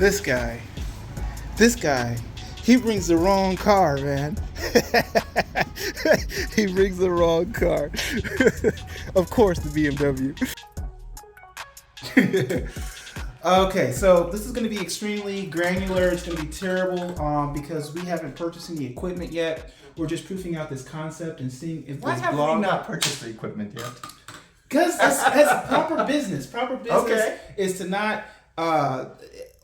This guy. This guy. He brings the wrong car, man. He brings the wrong car. Of course, the BMW. Okay, so this is going to be extremely granular. It's going to be terrible because we haven't purchased any equipment yet. We're just proofing out this concept and seeing if Why this have blog... we not purchased the equipment yet? Because that's proper business. Proper business Okay. is to not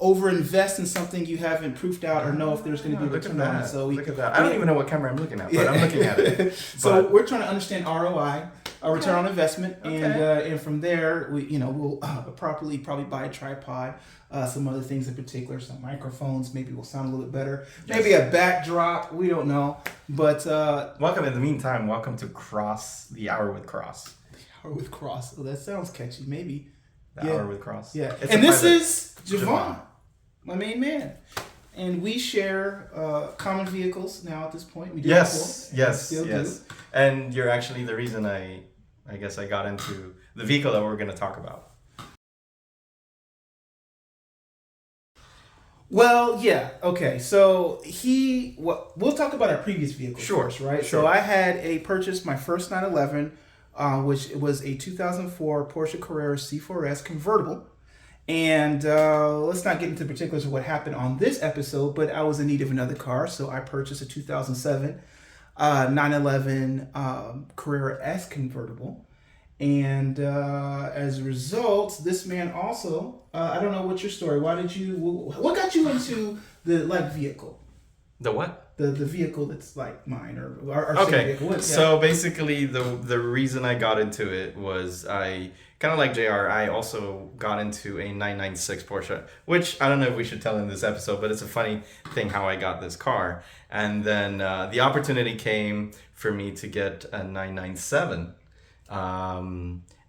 over-invest in something you haven't proofed out or know if there's going to be a Look at return on it. that. So Look at that. I don't even know what camera I'm looking at, but I'm looking at it. So But- we're trying to understand ROI, return on investment, Okay. and from there, we'll properly probably buy a tripod, some other things in particular, some microphones. Maybe will sound a little bit better. Yes. Maybe a backdrop. We don't know, but Welcome in the meantime. Welcome to the Hour with Cross. or with Cross. Oh, that sounds catchy. Maybe. The Hour with Cross. Yeah. It's And a this private- is Javon, my main man. And we share common vehicles now at this point. We do Yes, before, and yes, still yes. do. And you're actually the reason I guess I got into the vehicle that we're going to talk about. Well, yeah. Okay. So we'll talk about our previous vehicle Sure, first, right? sure. So I had purchased my first 911, which was a 2004 Porsche Carrera C4S convertible. And let's not get into particulars of what happened on this episode, but I was in need of another car, so I purchased a 2007 911 Carrera S convertible. And as a result, this man also, I don't know what's your story. What got you into the vehicle? The what? The vehicle that's like mine or our same Okay, vehicle. What- so basically the reason I got into it was I kind of like JR. I also got into a 996 Porsche, which I don't know if we should tell in this episode, but it's a funny thing how I got this car. And then the opportunity came for me to get a 997.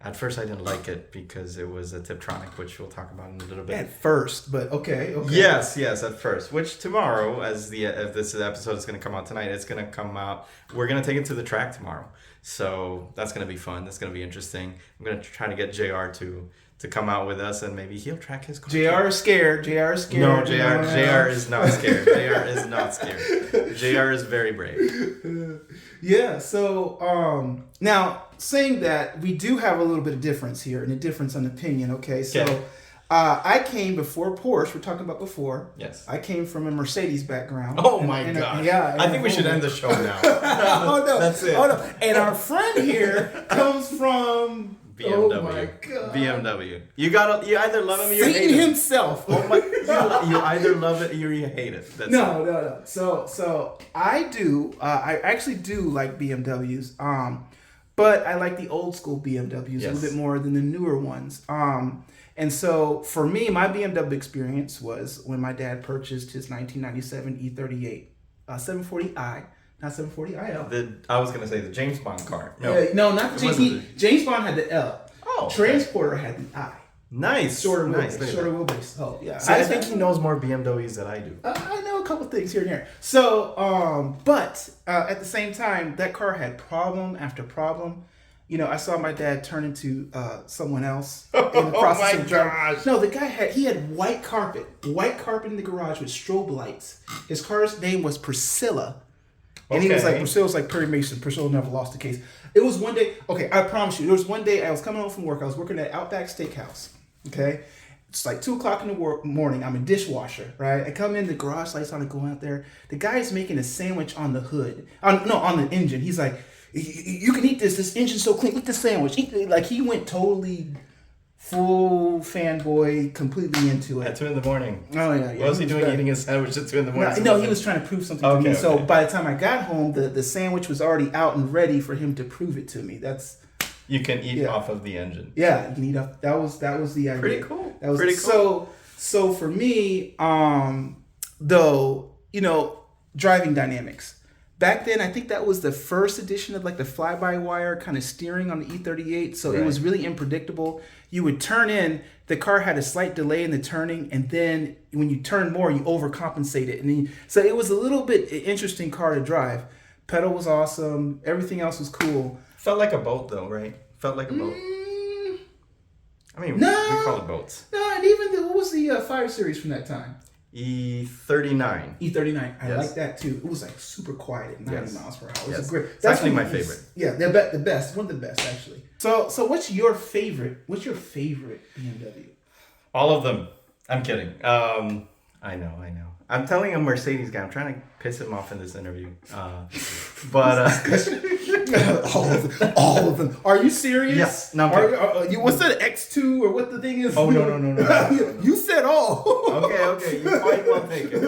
At first I didn't like it because it was a Tiptronic, which we'll talk about in a little bit. At first, but okay. Yes, at first. Which tomorrow, if this episode is going to come out tonight, it's going to come out. We're going to take it to the track tomorrow, so that's going to be fun. That's going to be interesting. I'm going to try to get JR to come out with us, and maybe he'll track his car. JR is scared. JR is scared. No, JR is not scared. JR is not scared. JR is very brave. Yeah, so now saying that, we do have a little bit of difference here and a difference in opinion, okay? So Okay. I came before Porsche, we're talking about before. Yes. I came from a Mercedes background. Oh my And gosh. yeah. I think we should end the show now. Oh no. That's it. Oh no. And our friend here comes from BMW. Oh my God. BMW. You either love him or you hate Satan him. himself. Oh my! You either love it or you hate it. That's it. No. So I do. I actually do like BMWs. But I like the old school BMWs a little bit more than the newer ones. And so for me, my BMW experience was when my dad purchased his 1997 E38 740i, not 740i. I was gonna say the James Bond car. No, not It the wasn't James Bond had the L. Oh, okay. Transporter had the I. Nice. Shorter nice. wheelbase. Shorter wheelbase. Oh yeah. See, I think he knows more BMWs than I do. I know a couple things here and there. So, but at the same time, that car had problem after problem. You know, I saw my dad turn into someone else in the process of driving. gosh. No, the guy had white carpet in the garage with strobe lights. His car's name was Priscilla. And he was like, Priscilla's like Perry Mason. Priscilla never lost a case. It was one day, okay, I promise you, there was one day I was coming home from work. I was working at Outback Steakhouse, okay? It's like 2 o'clock in the morning. I'm a dishwasher, right? I come in, the garage lights on, I go out there. The guy's making a sandwich on the hood. On the engine. He's like, you can eat this. This engine's so clean. Eat the sandwich. Like, he went totally full fanboy, completely into it. At 2 in the morning. Oh, yeah. What was he doing eating a sandwich at 2 in the morning? No, he was trying to prove something to me. Okay, So okay. by the time I got home, the sandwich was already out and ready for him to prove it to me. You can eat Yeah. off of the engine. Yeah, you can eat up. That was the idea. Pretty cool. That was Pretty cool. So for me, though, driving dynamics. Back then, I think that was the first edition of like the fly-by-wire kind of steering on the E38. So it was really unpredictable. You would turn in, the car had a slight delay in the turning, and then when you turn more, you overcompensate it. So it was a little bit interesting car to drive. Pedal was awesome. Everything else was cool. Felt like a boat though, right? Felt like a boat. I mean, No. we call it boats. No, and even what was the 5 Series from that time? E39. E39. I Yes. like that too. It was like super quiet at 90 Yes. miles per hour. It was Yes. a great. It's actually when my favorite. Yeah, the best. One of the best actually. So what's your favorite? What's your favorite BMW? All of them. I'm kidding. I know. I'm telling a Mercedes guy. I'm trying to piss him off in this interview. All of them. Are you serious? Yes. No, I'm kidding. What's that X2 or what the thing is? Oh, no. You said all. Okay. You quite well taken.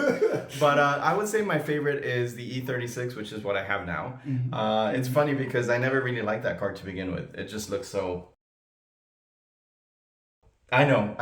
But I would say my favorite is the E36, which is what I have now. Mm-hmm. It's funny because I never really liked that car to begin with. It just looks so... I know.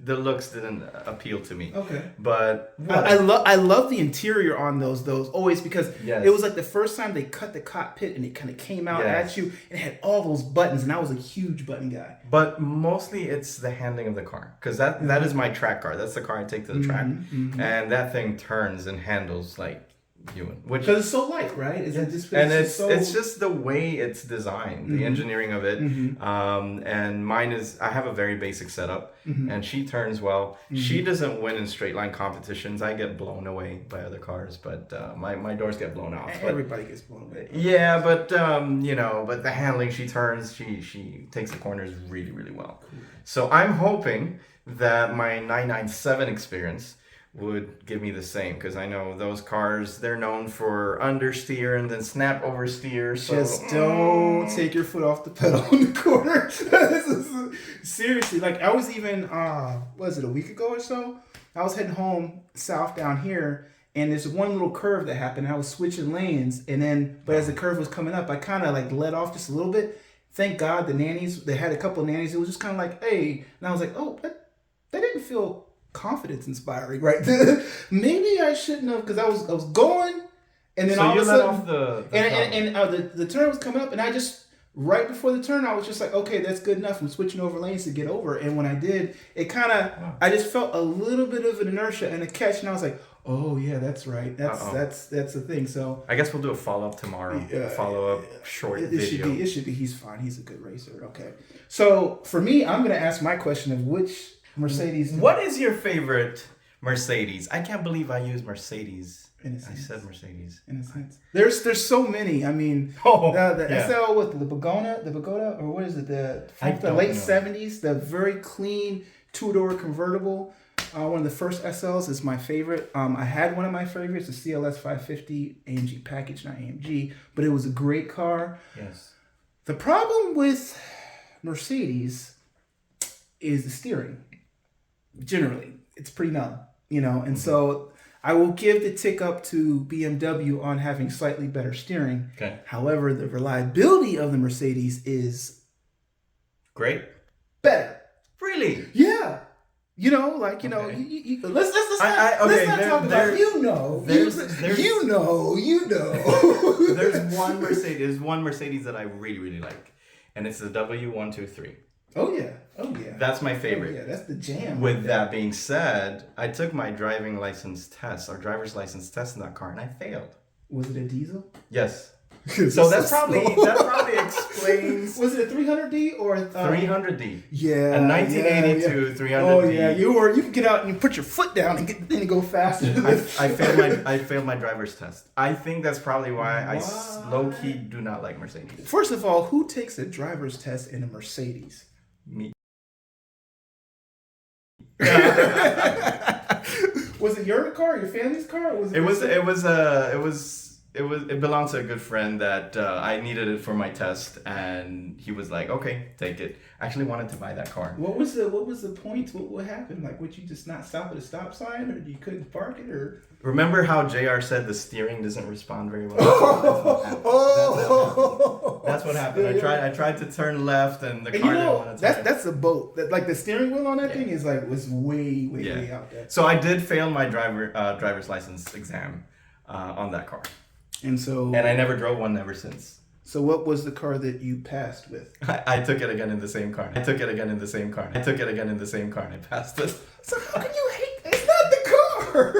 The looks didn't appeal to me. Okay. But I love the interior on those always because Yes. it was like the first time they cut the cockpit and it kind of came out Yes. at you and it had all those buttons, and I was a huge button guy. But mostly it's the handling of the car, because that is my track car. That's the car I take to the track, and that thing turns and handles like human. Which Because it's so light, right? it's just the way it's designed, the engineering of it. And mine is, I have a very basic setup, and she turns well. She doesn't win in straight line competitions. I get blown away by other cars, but my doors get blown off. But, Everybody gets blown away. yeah, but but the handling, she turns, she takes the corners really, really well. Cool. So I'm hoping that my 997 experience would give me the same, because I know those cars, they're known for understeer and then snap oversteer. So Just don't take your foot off the pedal in the corner. Seriously, like I was even, was it a week ago or so? I was heading home south down here, and there's one little curve that happened. I was switching lanes, and then, but as the curve was coming up, I kind of like let off just a little bit. Thank God the nannies, they had a couple of nannies. It was just kind of like, hey, and I was like, oh, but that didn't feel confidence inspiring, right? Maybe I shouldn't have, because I was going, and then so all you of a let sudden, off the and the turn was coming up, and I just right before the turn, I was just like, okay, that's good enough. I'm switching over lanes to get over, and when I did, it kind of, I just felt a little bit of an inertia and a catch, and I was like, oh yeah, that's right, that's the thing. So I guess we'll do a follow-up tomorrow. Follow-up short video. It should be. He's fine. He's a good racer. Okay. So for me, I'm gonna ask my question of which Mercedes. What is your favorite Mercedes? I can't believe I used Mercedes. I said Mercedes. In a sense, there's so many. I mean, the SL with the Pagoda, or what is it? From the late '70s, the very clean 2-door convertible. One of the first SLs is my favorite. I had one of my favorites, the CLS 550 AMG package, not AMG, but it was a great car. Yes. The problem with Mercedes is the steering. Generally, it's pretty numb, and so I will give the tick up to BMW on having slightly better steering. Okay. However, the reliability of the Mercedes is great. Better. Really? Yeah. Let's not talk about There's one Mercedes that I really, really like, and it's the W123. Oh yeah. That's my favorite. Oh, yeah, that's the jam. With that being said, I took my driver's license test in that car, and I failed. Was it a diesel? Yes. So that probably explains. Was it a 300D or a 300D? Yeah. A 1982 300D. Oh yeah, you can get out and you put your foot down and get the thing to go faster. I failed my driver's test. I think that's probably why I low key do not like Mercedes. First of all, who takes a driver's test in a Mercedes? Me. Was it your car, your family's car, or was it? It belonged to a good friend that I needed it for my test, and he was like, "Okay, take it." I actually wanted to buy that car. What was the point? What happened? Like, would you just not stop at a stop sign, or you couldn't park it, or? Remember how JR said the steering doesn't respond very well? That's what happened. I tried to turn left, and the car didn't want to turn. That's a boat. Like the steering wheel on that thing was way out there. So I did fail my driver's license exam on that car. And I never drove one ever since. So what was the car that you passed with? I took it again in the same car. I passed it. So how can you hate? It's not the car.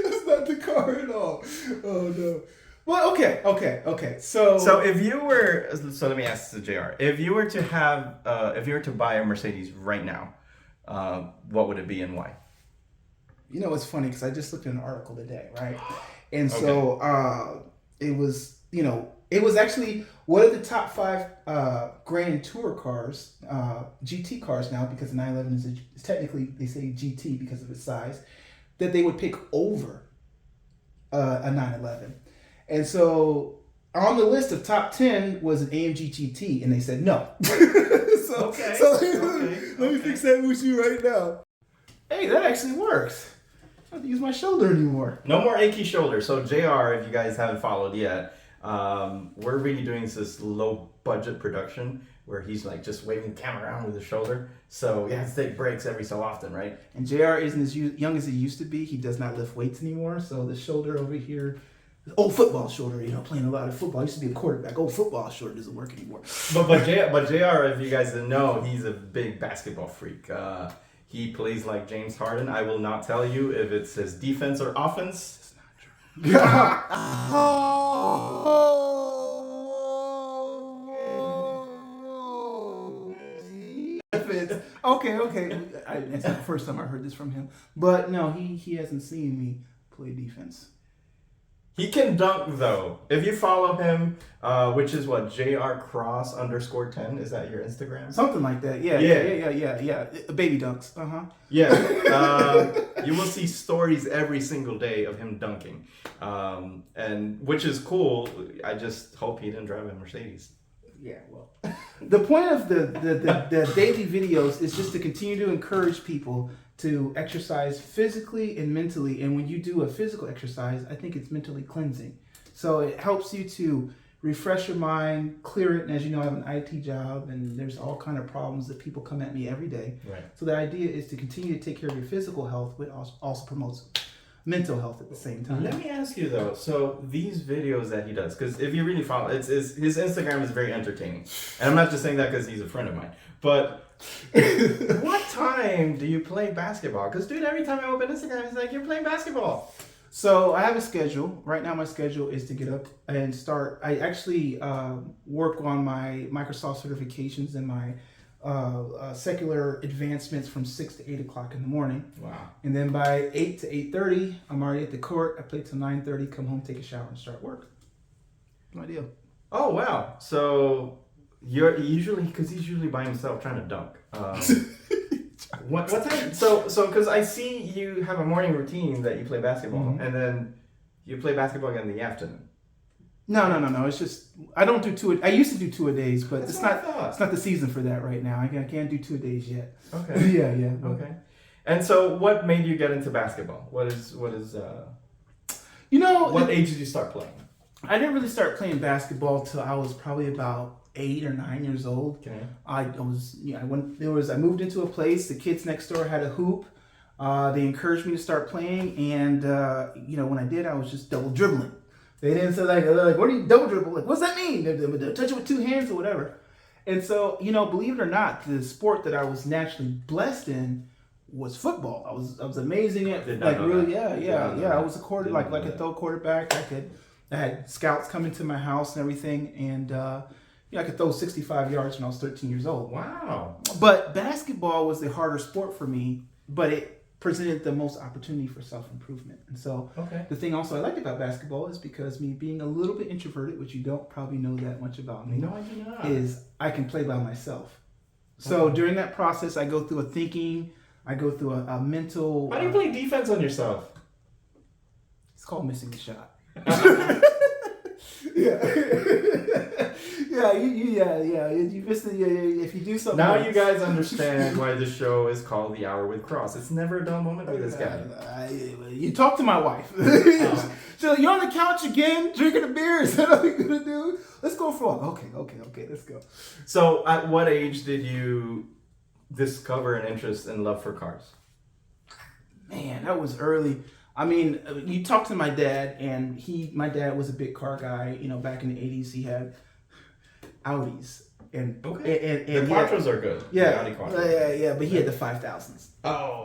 It's not the car at all. Oh no. Well, okay. So if you were, so let me ask the JR. If you were to have, if you were to buy a Mercedes right now, what would it be and why? You know, it's funny because I just looked at an article today, right? And so it was, it was actually one of the top 5 Grand Tour cars, GT cars now, because the 911 is technically, they say GT because of its size, that they would pick over a 911. And so on the list of top 10 was an AMG GT, and they said no. Let me fix that with you right now. Hey, that actually works. I don't have to use my shoulder anymore. No more achy shoulder. So JR, if you guys haven't followed yet, we're really doing this low budget production where he's like just waving the camera around with his shoulder. So he has to take breaks every so often, right? And JR isn't as young as he used to be. He does not lift weights anymore. So the shoulder over here, old football shoulder, playing a lot of football. I used to be a quarterback. Old football shoulder doesn't work anymore. But JR, if you guys didn't know, he's a big basketball freak. He plays like James Harden. I will not tell you if it's his defense or offense. It's not true. Okay. That's not the first time I heard this from him. But no, he hasn't seen me play defense. He can dunk though. If you follow him, which is what, JR_10, is that your Instagram? Something like that. Yeah. Baby dunks. Yeah. You will see stories every single day of him dunking, and which is cool. I just hope he didn't drive a Mercedes. Yeah, well, the point of the daily videos is just to continue to encourage people to exercise physically and mentally. And when you do a physical exercise, I think it's mentally cleansing. So it helps you to refresh your mind, clear it. And as you know, I have an IT job and there's all kind of problems that people come at me every day. Right. So the idea is to continue to take care of your physical health, but also promotes mental health at the same time. Let me ask you though, so these videos that he does, because if you really follow, it's his Instagram is very entertaining. And I'm not just saying that because he's a friend of mine, but what time do you play basketball? Because dude, every time I open Instagram, it's like, you're playing basketball. So I have a schedule. Right now my schedule is to get up and start. I actually work on my Microsoft certifications and my secular advancements from 6 to 8 o'clock in the morning. Wow. And then by 8 to 8:30, I'm already at the court. I play till 9:30, come home, take a shower, and start work. My deal. Oh, wow. So you're usually, because he's usually by himself trying to dunk. What time? So because I see you have a morning routine that you play basketball, and then you play basketball again in the afternoon. No. It's just I don't do two. I used to do 2 a days, but That's it's what I not. thought. It's not the season for that right now. I can't do 2 a days yet. Okay. Yeah. Okay. And so, what made you get into basketball? What is? What age did you start playing? I didn't really start playing basketball till I was probably about 8 or 9 years old. Okay. I moved into a place. The kids next door had a hoop. They encouraged me to start playing, and when I did, I was just double dribbling. They didn't say like, what do you double dribble? Like, what's that mean? They touch it with 2 hands or whatever. And so, believe it or not, the sport that I was naturally blessed in was football. I was amazing at I was a quarterback, like a throw quarterback. I had scouts coming to my house and everything, and I could throw 65 yards when I was 13 years old. Wow. But basketball was the harder sport for me, but it presented the most opportunity for self-improvement. And so the thing also I liked about basketball is because me being a little bit introverted, which you don't probably know that much about me. No, I do not. Is I can play by myself. So during that process, I go through I go through a mental... How do you play defense on yourself? It's called missing the shot. You miss if you do something. Now you guys understand why the show is called The Hour with Cross. It's never a dull moment with this guy. You talk to my wife. So you're on the couch again, drinking a beer. Is that what you're gonna do? Let's go for a walk. Okay, let's go. So, at what age did you discover an interest and love for cars? Man, that was early. I mean, you talk to my dad, and my dad was a big car guy. Back in the 80s, he had Audis. And the Quattros are good. Yeah, the Audi Quattros. but he had the 5000s. Oh.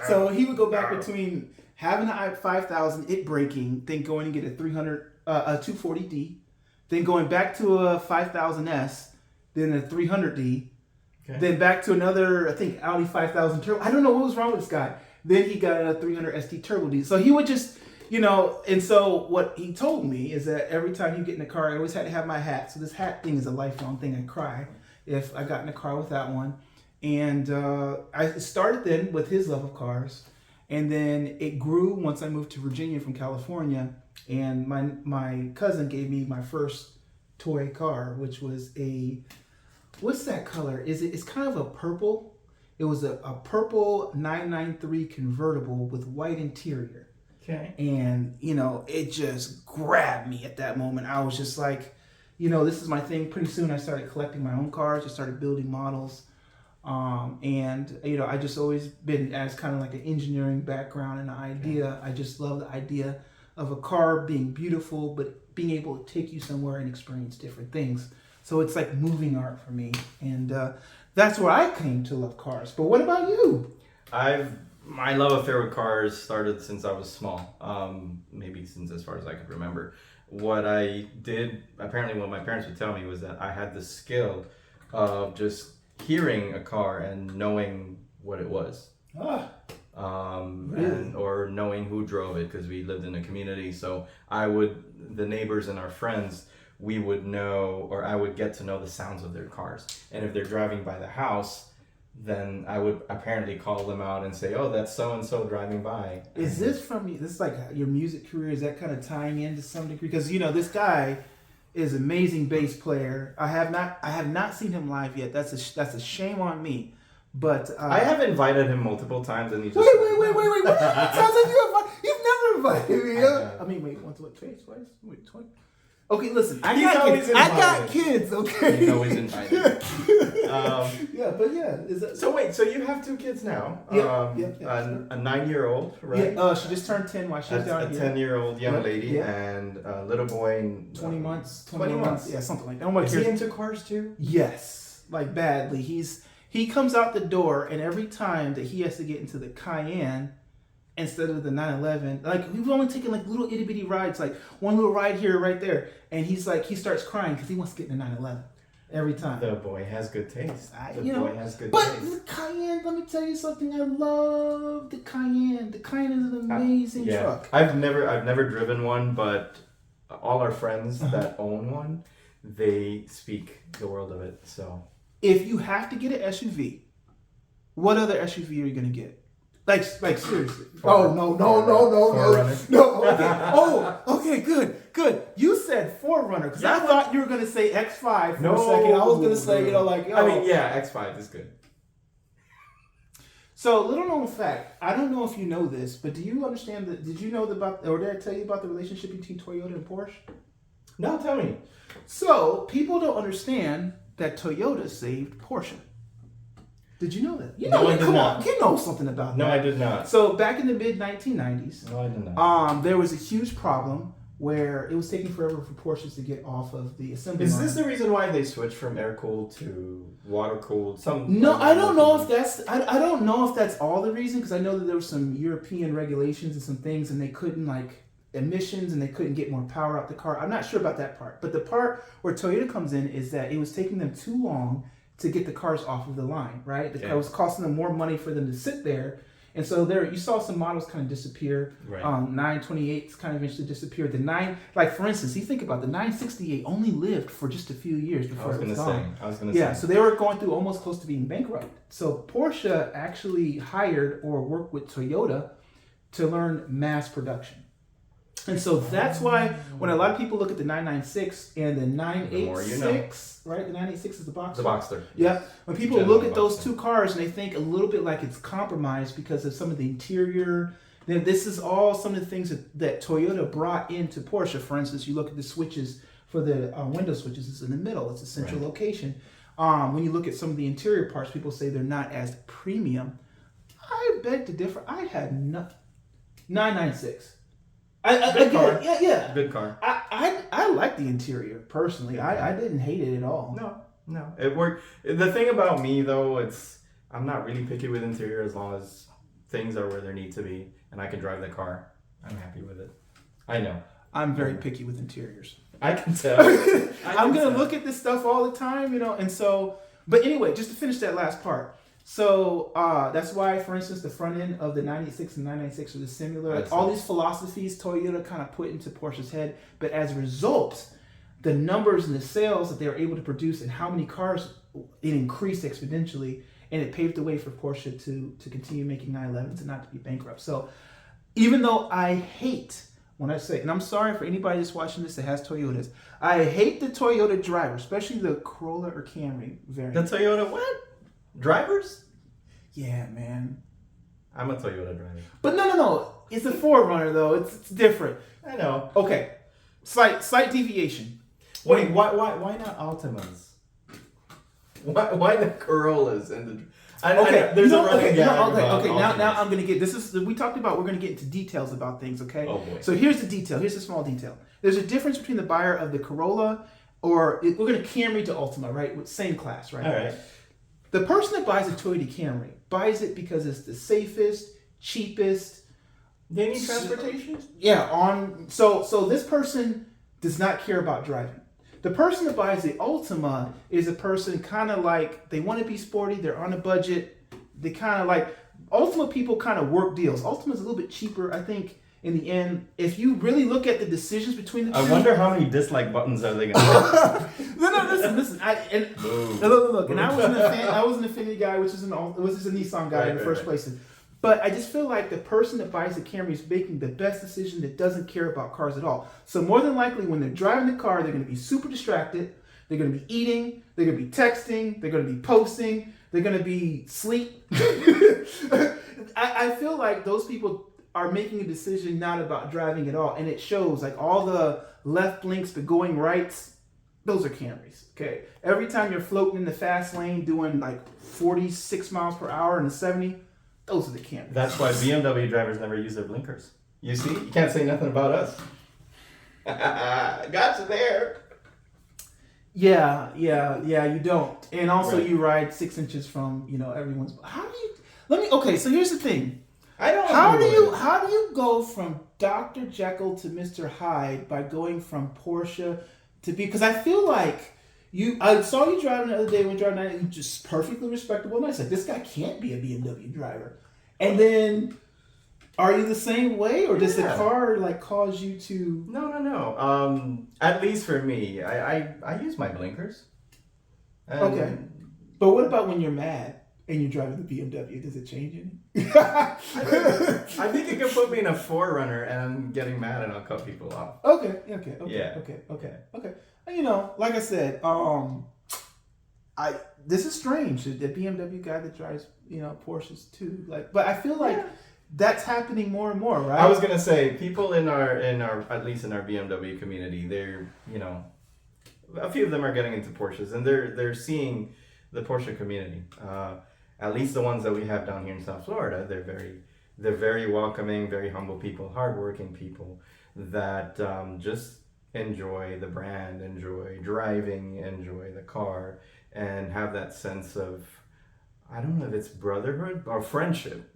So he would go back between having an i5000, it breaking, then going and get a 240D, then going back to a 5000S, then a 300D, then back to another, I think, Audi 5000 Turbo. I don't know what was wrong with this guy. Then he got a 300 ST Turbo D. So he would just, and so what he told me is that every time you get in the car, I always had to have my hat. So this hat thing is a lifelong thing. I cry if I got in the car without one. And I started then with his love of cars. And then it grew once I moved to Virginia from California. And my cousin gave me my first toy car, which was what's that color? It's kind of a purple. It was a purple 993 convertible with white interior. Okay. And, it just grabbed me at that moment. I was just like, this is my thing. Pretty soon I started collecting my own cars. I started building models. I just always been as kind of like an engineering background and the idea. I just love the idea of a car being beautiful, but being able to take you somewhere and experience different things. So it's like moving art for me. And that's where I came to love cars. But what about you? My love affair with cars started since I was small. Maybe since as far as I could remember. What I did, apparently what my parents would tell me was that I had the skill of just hearing a car and knowing what it was. Really? Or knowing who drove it, because we lived in a community. So the neighbors and our friends, we would know, or I would get to know the sounds of their cars. And if they're driving by the house, then I would apparently call them out and say, "Oh, that's so and so driving by." Is this like your music career? Is that kind of tying in to some degree? Because this guy is an amazing bass player. I have not seen him live yet. That's a shame on me. But I have invited him multiple times, and he just wait. What? Sounds like you've never invited me. I mean, wait, once, twice, wait, twice. Okay, listen. I got kids. Okay. He's always invited. Yeah, but yeah. So wait, so you have two kids now? Yeah. A 9-year-old, right? Yeah. She just turned 10 while she was down here. A 10-year-old young lady, yeah. And a little boy. 20 months. 20 months. Yeah, something like that. Oh my Is he into cars too? Yes, like badly. He comes out the door, and every time that he has to get into the Cayenne instead of the 911, like we've only taken like little itty bitty rides, like one little ride here, right there, and he starts crying because he wants to get in the 911 every time. The boy has good taste. Boy has good taste. But the Cayenne, let me tell you something. I love the Cayenne. The Cayenne is an amazing truck. I've never driven one, but all our friends that own one, they speak the world of it. So if you have to get an SUV, what other SUV are you gonna get? Like seriously. Oh no. Okay, good. You said 4Runner because I thought you were gonna say X5 for a second. I was gonna say, X5 is good. So, little known fact, I don't know if you know this, but do you understand did you know or did I tell you about the relationship between Toyota and Porsche? No, tell me. So, people don't understand that Toyota saved Porsche. Did you know that? I did not. You know something about that. No, I did not. So back in the mid 1990s, no, I did not. There was a huge problem where it was taking forever for Porsches to get off of the assembly line. Is this the reason why they switched from air cooled to water cooled? No, I don't know if that's. I don't know if that's all the reason, because I know that there were some European regulations and some things, and they couldn't emissions, and they couldn't get more power out the car. I'm not sure about that part, but the part where Toyota comes in is that it was taking them too long to get the cars off of the line, right? The car was costing them more money for them to sit there. And so you saw some models kind of disappear. Right. 928s kind of eventually disappeared. For instance, you think about the 968 only lived for just a few years before it was gone. I was going to say. Yeah, so they were going through almost close to being bankrupt. So Porsche actually hired or worked with Toyota to learn mass production. And so that's why when a lot of people look at the 996 and the 986, right? The 986 is the Boxster. The Boxster. Yeah. When people look at those two cars and they think a little bit like it's compromised because of some of the interior, then this is all some of the things that Toyota brought into Porsche. For instance, you look at the switches for the window switches. It's in the middle. It's a central location. When you look at some of the interior parts, people say they're not as premium. I beg to differ. I had 996. Good car. Yeah. Good car. I like the interior personally. I didn't hate it at all. No, it worked. The thing about me though, I'm not really picky with interior as long as things are where they need to be, and I can drive the car, I'm happy with it. I know. I'm very picky with interiors. I can tell. I'm going to look at this stuff all the time, and so, but anyway, just to finish that last part. So that's why, for instance, the front end of the 986 and 996 are similar. Like, all these philosophies Toyota kind of put into Porsche's head, but as a result, the numbers and the sales that they were able to produce and how many cars, it increased exponentially, and it paved the way for Porsche to continue making 911s and not to be bankrupt. So even though I hate, when I say, and I'm sorry for anybody that's watching this that has Toyotas, I hate the Toyota driver, especially the Corolla or Camry variant. The Toyota what? Drivers? Yeah, man. I'm a Toyota driver. But no. It's a 4Runner, though. It's different. I know. Okay. Slight deviation. Wait, why not Altimas? Why the Corollas and the... There's a running gag. Okay. Now I'm gonna get this. Is we talked about? We're gonna get into details about things. Okay. Oh boy. So here's the detail. Here's the small detail. There's a difference between the buyer of the Corolla we're gonna Camry to Altima, right? With same class, right? All right. The person that buys a Toyota Camry buys it because it's the safest, cheapest. They need transportation. Yeah. So this person does not care about driving. The person that buys the Altima is a person kind of like, they want to be sporty, they're on a budget, they kind of like, Altima people kind of work deals. Ultima's a little bit cheaper, I think, in the end. If you really look at the decisions between the two. I wonder how many dislike buttons are they going to hit. No, listen. Look, and I was an Infiniti guy, which is a Nissan guy in the first place. But I just feel like the person that buys the Camry is making the best decision that doesn't care about cars at all. So more than likely, when they're driving the car, they're going to be super distracted. They're going to be eating. They're going to be texting. They're going to be posting. They're going to be sleep. I feel like those people are making a decision not about driving at all. And it shows, like all the left blinks but going rights, those are Camrys. Okay. Every time you're floating in the fast lane doing like 46 miles per hour in the 70, those are the Camrys. That's why BMW drivers never use their blinkers. You see? You can't say nothing about us. Got you there. Yeah, you don't. And also Right. you ride 6 inches from, everyone's. Okay, so here's the thing. I don't How do know. you go from Dr. Jekyll to Mr. Hyde by going from Porsche to because I feel like I saw you driving the other day when you were driving, you just perfectly respectable. And I said, this guy can't be a BMW driver. And then, are you the same way, or does the car cause you to? No. At least for me, I use my blinkers. Okay, but what about when you're mad and you're driving the BMW? Does it change any? I think it can put me in a 4Runner, and I'm getting mad, and I'll cut people off. Okay. Like I said, this is strange. The BMW guy that drives, Porsches too. But I feel like that's happening more and more, right? I was gonna say people in our at least in our BMW community, they're a few of them are getting into Porsches, and they're seeing the Porsche community. At least the ones that we have down here in South Florida, they're very welcoming, very humble people, hardworking people that just enjoy the brand, enjoy driving, enjoy the car, and have that sense of, I don't know if it's brotherhood or friendship.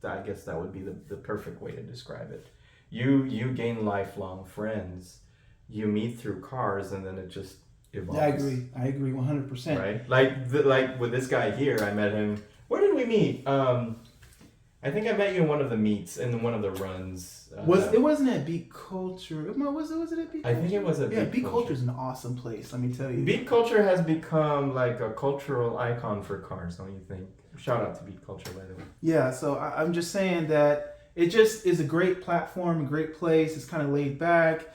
I guess that would be the perfect way to describe it. You gain lifelong friends. You meet through cars, and then it just evolves. Yeah, I agree 100%. Right? Like with this guy here, I met him. Where did we meet? I think I met you in one of the meets, in one of the runs. It wasn't at Beat Culture. Was it at Beat Culture? I think it was at Beat Culture. Beat Culture is an awesome place, let me tell you. Beat Culture has become like a cultural icon for cars, don't you think? Shout out to Beat Culture, by the way. Yeah, so I'm just saying that it just is a great platform, a great place. It's kind of laid back.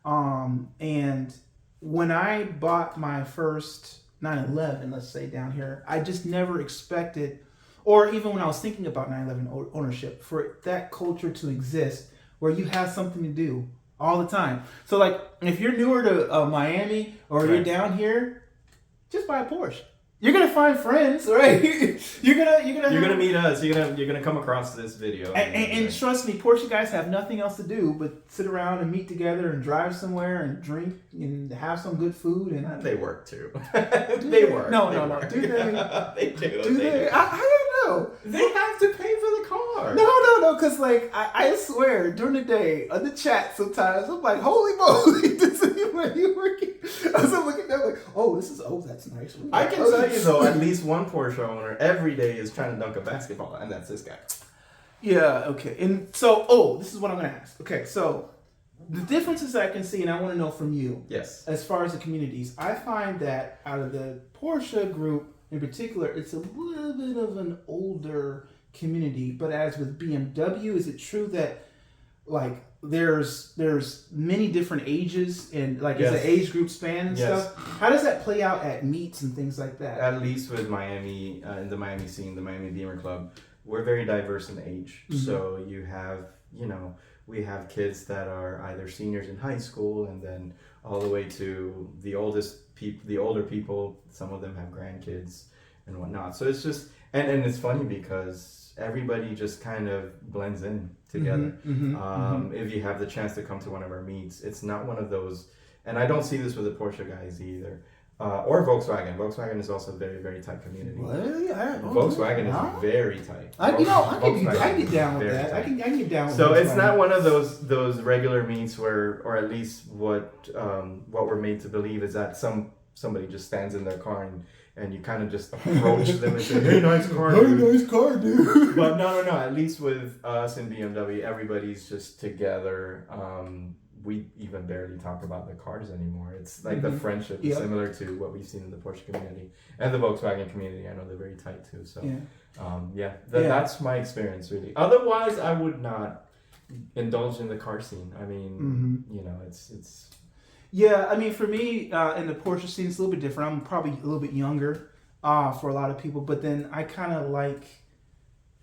And when I bought my first 911, let's say down here, I just never expected, or even when I was thinking about 911 ownership, for that culture to exist where you have something to do all the time. So like, if you're newer to Miami or you're down here, just buy a Porsche. You're gonna find friends, right? You're gonna meet us. You're gonna come across this video. And trust me, Porsche guys have nothing else to do but sit around and meet together and drive somewhere and drink and have some good food. And they work too. They work. No. Do they? They do. Do they? I don't No. They have to pay for the car. No, because like I swear during the day on the chat sometimes I'm like, holy moly, this is where you working. I was looking at that like, that's nice. I can tell you though, at least one Porsche owner every day is trying to dunk a basketball, and that's this guy. Yeah, okay. And so, this is what I'm going to ask. Okay, so the differences I can see, and I want to know from you. Yes. As far as the communities, I find that out of the Porsche group in particular, it's a little bit of an older community. But as with BMW, is it true that like there's many different ages and like is the age group span and stuff? How does that play out at meets and things like that? At least with Miami, in the Miami scene, the Miami Beamer Club, we're very diverse in age. Mm-hmm. So you have, we have kids that are either seniors in high school and then all the way to the older people. Some of them have grandkids and whatnot. So it's just, and it's funny because everybody just kind of blends in together. If you have the chance to come to one of our meets, it's not one of those, and I don't see this with the Porsche guys either. Or Volkswagen. Volkswagen is also a very, very tight community. Volkswagen is very tight. I can get down with that. I can get down with that. So it's not one of those regular meets where, or at least what we're made to believe is that somebody just stands in their car and you kind of just approach them and say, hey, nice car, dude. Hey, nice car, dude. But no. At least with us in BMW, everybody's just together. We even barely talk about the cars anymore. It's like the friendship is similar to what we've seen in the Porsche community and the Volkswagen community. I know they're very tight too. So that's my experience really. Otherwise, I would not indulge in the car scene. I mean, it's. Yeah, I mean, for me, in the Porsche scene, it's a little bit different. I'm probably a little bit younger for a lot of people, but then I kind of like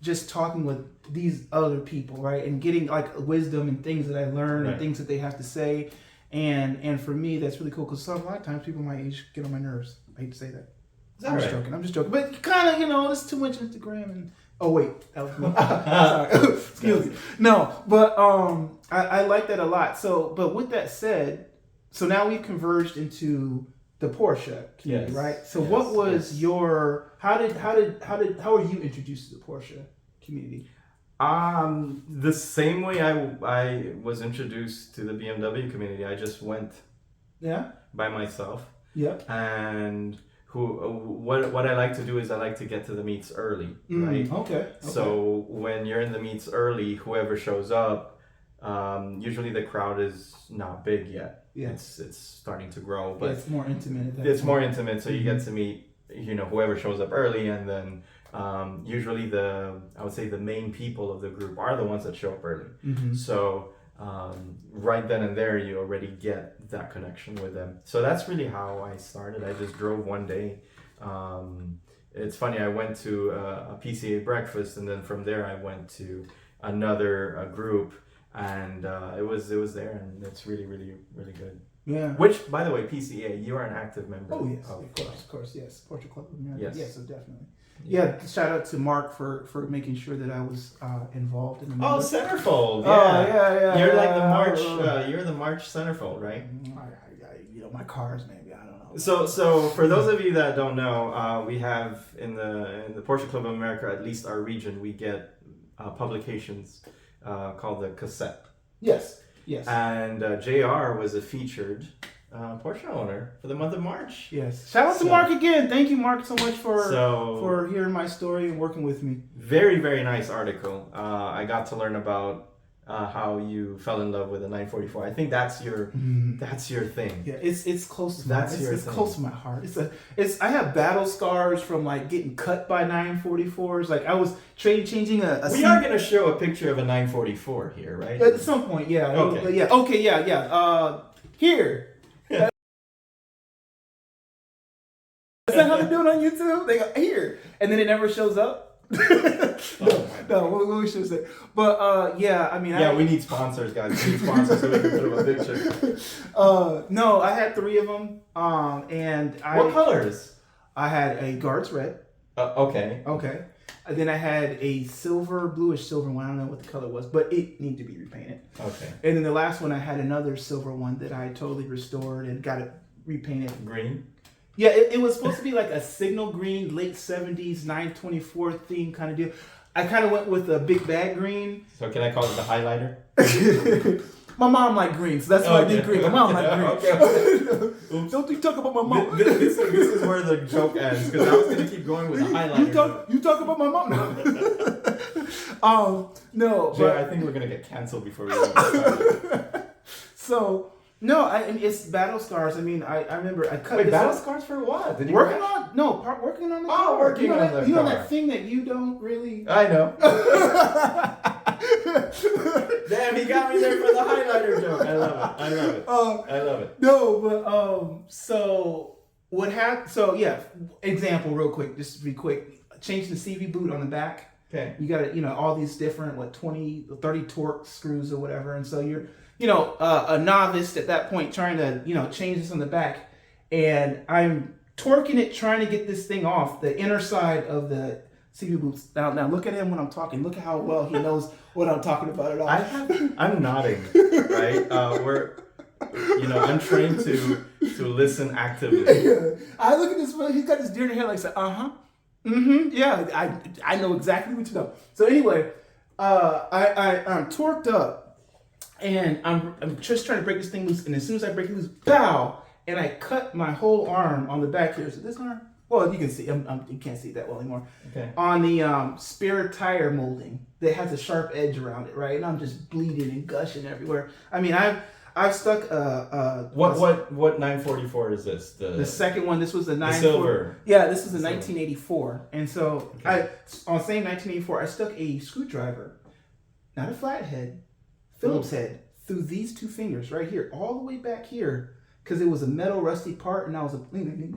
just talking with these other people, right? And getting like wisdom and things that I learned and things that they have to say. And for me, that's really cool because a lot of times people my age get on my nerves. I hate to say that. I'm just joking. But kind of, it's too much Instagram and... Oh, wait. That was me. Sorry. Excuse me. No, but I like that a lot. So, but with that said, so now we've converged into the Porsche community, right? So what was your... How were you introduced to the Porsche community? The same way I was introduced to the BMW community. I just went by myself. Yeah. And what I like to do is I like to get to the meets early, right? Okay. So when you're in the meets early, whoever shows up, usually the crowd is not big yet. Yeah. It's starting to grow, but it's more intimate. It's more intimate, so you get to meet whoever shows up early, and then usually I would say the main people of the group are the ones that show up early. So right then and there you already get that connection with them. So that's really how I started. I just drove one day. It's funny, I went to a PCA breakfast, and then from there I went to another group, and it was there, and it's really, really, really good. Yeah. Which, by the way, PCA, you are an active member. Oh yes, of course, yes. Porsche Club of America. Yes, so definitely. Yeah, shout out to Mark for making sure that I was involved in the member. Oh, centerfold. Yeah. You're like the March. You're the March centerfold, right? My cars, maybe, I don't know. So for those of you that don't know, we have in the Porsche Club of America, at least our region, we get publications called the Cassette. Yes. And JR was a featured Porsche owner for the month of March. Yes. Shout out to Mark again. Thank you, Mark, so much for hearing my story and working with me. Very, very nice article. I got to learn about how you fell in love with a 944. I think that's your thing. Yeah, it's close to close to my heart. I have battle scars from like getting cut by 944s. Like I was changing a We are gonna show a picture of a 944 here, right? At some point, yeah. Okay. Yeah. Here. Is that how they do it on YouTube? They go here, and then it never shows up. No, we should say. But I mean, we need sponsors, guys. We need sponsors so we can put up a picture. No, I had 3 of them. What colors? I had a Guards Red. Okay. And then I had a bluish silver one. I don't know what the color was, but it needed to be repainted. Okay. And then the last one, I had another silver one that I totally restored and got it repainted. Green. Yeah, it was supposed to be like a signal green, late 70s, 924 theme kind of deal. I kind of went with a big bag green. So can I call it the highlighter? My mom liked green, so that's why I did green. My mom liked green. Okay. Don't you talk about my mom. This is where the joke ends, because I was going to keep going with the highlighter. You talk about my mom. No. Jay, I think we're going to get canceled before we even get started. So... No, it's battle scars. I mean, I remember I cut. Wait, battle scars for what? Did you working on working on the car. Oh, working on the car. You know that thing that you don't really. I know. Damn, he got me there for the highlighter joke. I love it. No, but so what happened? So yeah, example, real quick, just to be quick. Changing the CV boot on the back. Okay. You got all these different 20, 30 torque screws or whatever, and so you're. A novice at that point trying to, change this on the back. And I'm torquing it, trying to get this thing off the inner side of the CV boots. Now look at him when I'm talking. Look at how well he knows what I'm talking about at all. I'm nodding, right? I'm trained to listen actively. Yeah. I look at this, he's got this deer in the head like, yeah, I know exactly what you know. So anyway, I'm torqued up. And I'm just trying to break this thing loose, and as soon as I break it loose, bow! And I cut my whole arm on the back here. So this arm, well, you can see, you can't see it that well anymore. Okay. On the spare tire molding that has a sharp edge around it, right? And I'm just bleeding and gushing everywhere. I mean, I've stuck What 944 is this? The second one. This was the 944. silver. Yeah, this was the 1984, and so on same 1984, I stuck a screwdriver, not a flathead. Phillips head through these two fingers right here, all the way back here, because it was a metal rusty part, and I was a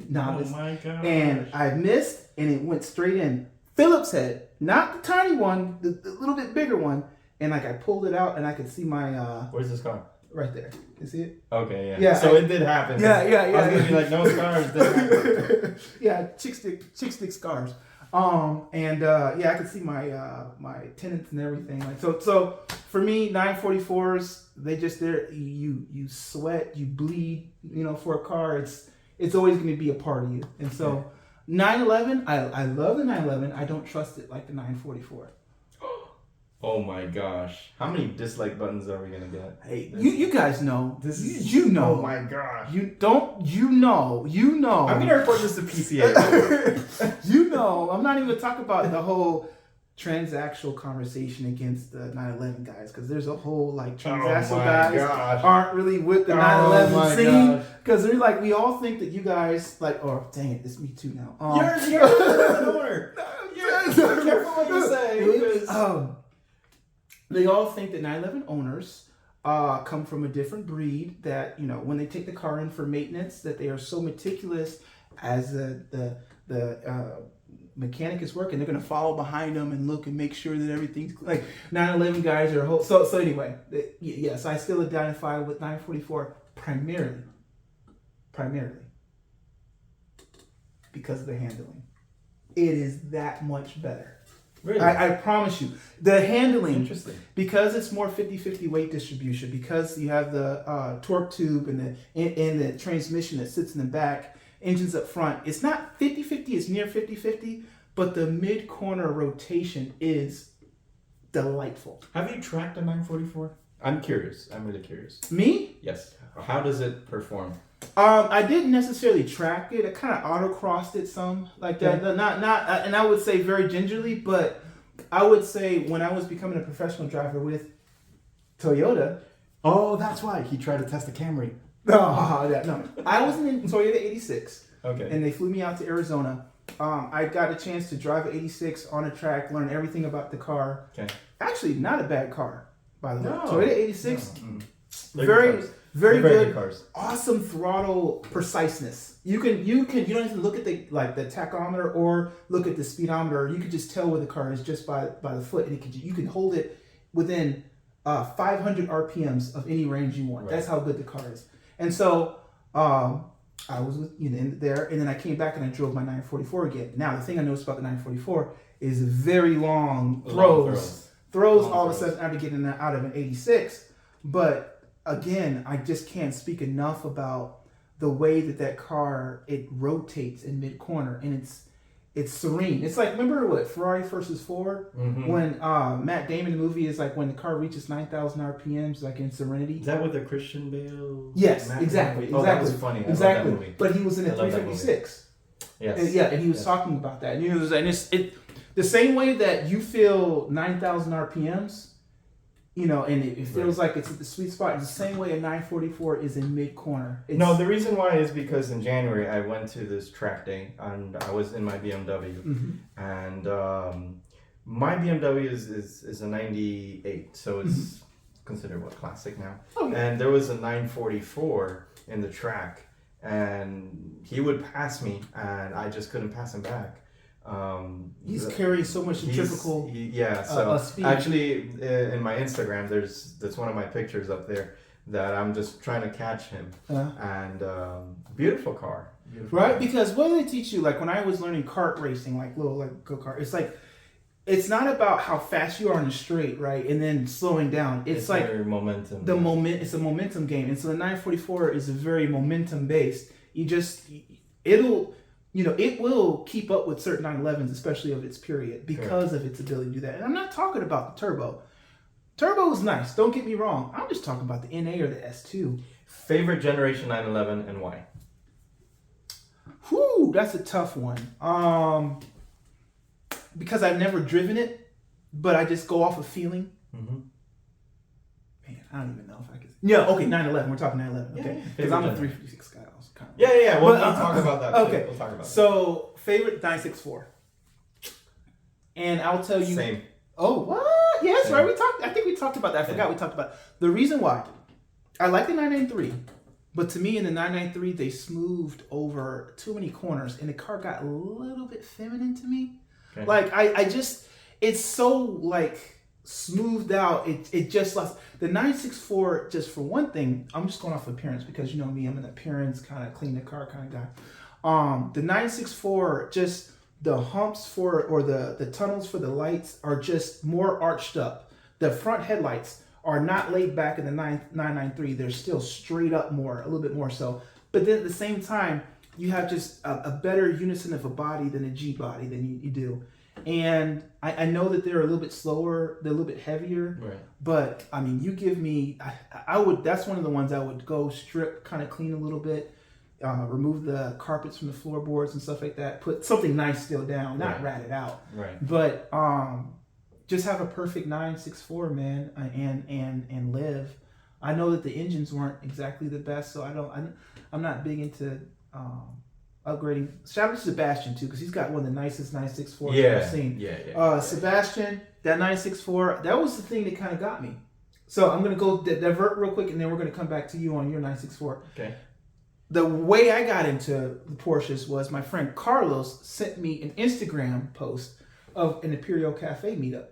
novice. Oh my god! And I missed, and it went straight in. Phillips head, not the tiny one, the little bit bigger one. And I pulled it out, and I could see my. Where's the scar? Right there. You see it? Okay, yeah. Yeah. So it did happen. Yeah. I was gonna be like, no scars. Didn't happen. Yeah, chick stick scars. I could see my my tendons and everything. Like so for me, 944s, you sweat, you bleed, for a car, it's always gonna be a part of you. And so 911, I love the 911, I don't trust it like the 944. Oh my gosh. How many dislike buttons are we gonna get? Hey, you guys know. You know. Oh my gosh. You know. I'm gonna report this to PCA. I'm not even gonna talk about the whole transactional conversation against the 911 guys, because there's a whole transactional guys aren't really with the 911 scene, because they're like, we all think that you guys dang it, it's me too now. You're an owner. Careful what you say. They all think that 911 owners come from a different breed, that, when they take the car in for maintenance, that they are so meticulous as the mechanic is working. They're going to follow behind them and look and make sure that everything's like 911 guys are whole. So anyway, yes, I still identify with 944 primarily because of the handling. It is that much better. Really? I promise you. The handling, interesting, because it's more 50-50 weight distribution, because you have the torque tube and the transmission that sits in the back, engines up front. It's not 50-50, it's near 50-50, but the mid-corner rotation is delightful. Have you tracked a 944? I'm curious. I'm really curious. Me? Yes. How does it perform? I didn't necessarily track it. I kind of autocrossed it some like that. Yeah. Not, and I would say very gingerly, but I would say when I was becoming a professional driver with Toyota. Oh, that's why he tried to test the Camry. No. I was in Toyota 86. Okay. And they flew me out to Arizona. I got a chance to drive an 86 on a track, learn everything about the car. Okay. Actually, not a bad car, by the way. No. Toyota 86. No. Very good cars. Awesome throttle preciseness. You don't even look at the tachometer or look at the speedometer. You can just tell where the car is just by the foot, and you can hold it within 500 RPMs of any range you want. Right. That's how good the car is. And so I was in there, and then I came back and I drove my 944 again. Now the thing I noticed about the 944 is very long throws. All of a sudden after getting out of an 86, but again, I just can't speak enough about the way that car, it rotates in mid corner, and it's serene. It's like, remember what Ferrari versus Ford, when Matt Damon, the movie is like when the car reaches 9,000 RPMs, like in Serenity. Is that with the Christian Bale? Yes, exactly. Oh, that was funny. Exactly. But he was in a 356. Yes. And he was talking about that. And it's the same way that you feel 9,000 RPMs, and it feels like it's at the sweet spot. It's the same way a 944 is in mid corner. No, the reason why is because in January I went to this track day and I was in my BMW, and my BMW is a 98, so it's considered classic now. Oh, yeah. And there was a 944 in the track, and he would pass me, and I just couldn't pass him back. He's carrying so much centrifugal speed. Actually, in my Instagram, that's one of my pictures up there that I'm just trying to catch him. And beautiful car. Right? Because what do they teach you? Like when I was learning kart racing, like little like go-kart, it's like, it's not about how fast you are on the straight, right? And then slowing down. It's like momentum. It's a momentum game. And so the 944 is a very momentum based. It will keep up with certain 911s, especially of its period, because of its ability to do that. And I'm not talking about the turbo. Turbo is nice. Don't get me wrong. I'm just talking about the NA or the S2. Favorite generation 911 and why? Whew, that's a tough one. Because I've never driven it, but I just go off of feeling. Man, I don't even know if I can. Yeah, okay, 911. We're talking 911. Okay, because I'm a 356 guy. Yeah. We'll talk about that. Okay, we'll talk about so favorite 964, and I'll tell you. Same. Oh, what? Yeah, that's right. I think we talked about that. I forgot we talked about it. The reason why I like the 993, but to me in the 993 they smoothed over too many corners, and the car got a little bit feminine to me. Okay. Like I just, it's so like smoothed out. It just lost the 964. Just for one thing, I'm just going off appearance because you know me, I'm an appearance kind of clean the car kind of guy. The 964, just the humps or the tunnels for the lights are just more arched up. The front headlights are not laid back in the 993. They're still straight up more, a little bit more so. But then at the same time, you have just a better unison of a body than a G body than you do. And I know that they're a little bit slower, they're a little bit heavier, right. But I mean, you give me, I would, that's one of the ones I would go strip, kind of clean a little bit, remove the carpets from the floorboards and stuff like that, put something nice still down, not rat it out. Right. But just have a perfect 964, man, and live. I know that the engines weren't exactly the best, so I'm not big into upgrading. Shout out to Sebastian too, because he's got one of the nicest 964s I've seen. Yeah. Sebastian, that 964, that was the thing that kind of got me. So I'm gonna go divert real quick, and then we're gonna come back to you on your 964. Okay. The way I got into the Porsches was my friend Carlos sent me an Instagram post of an Imperial Cafe meetup.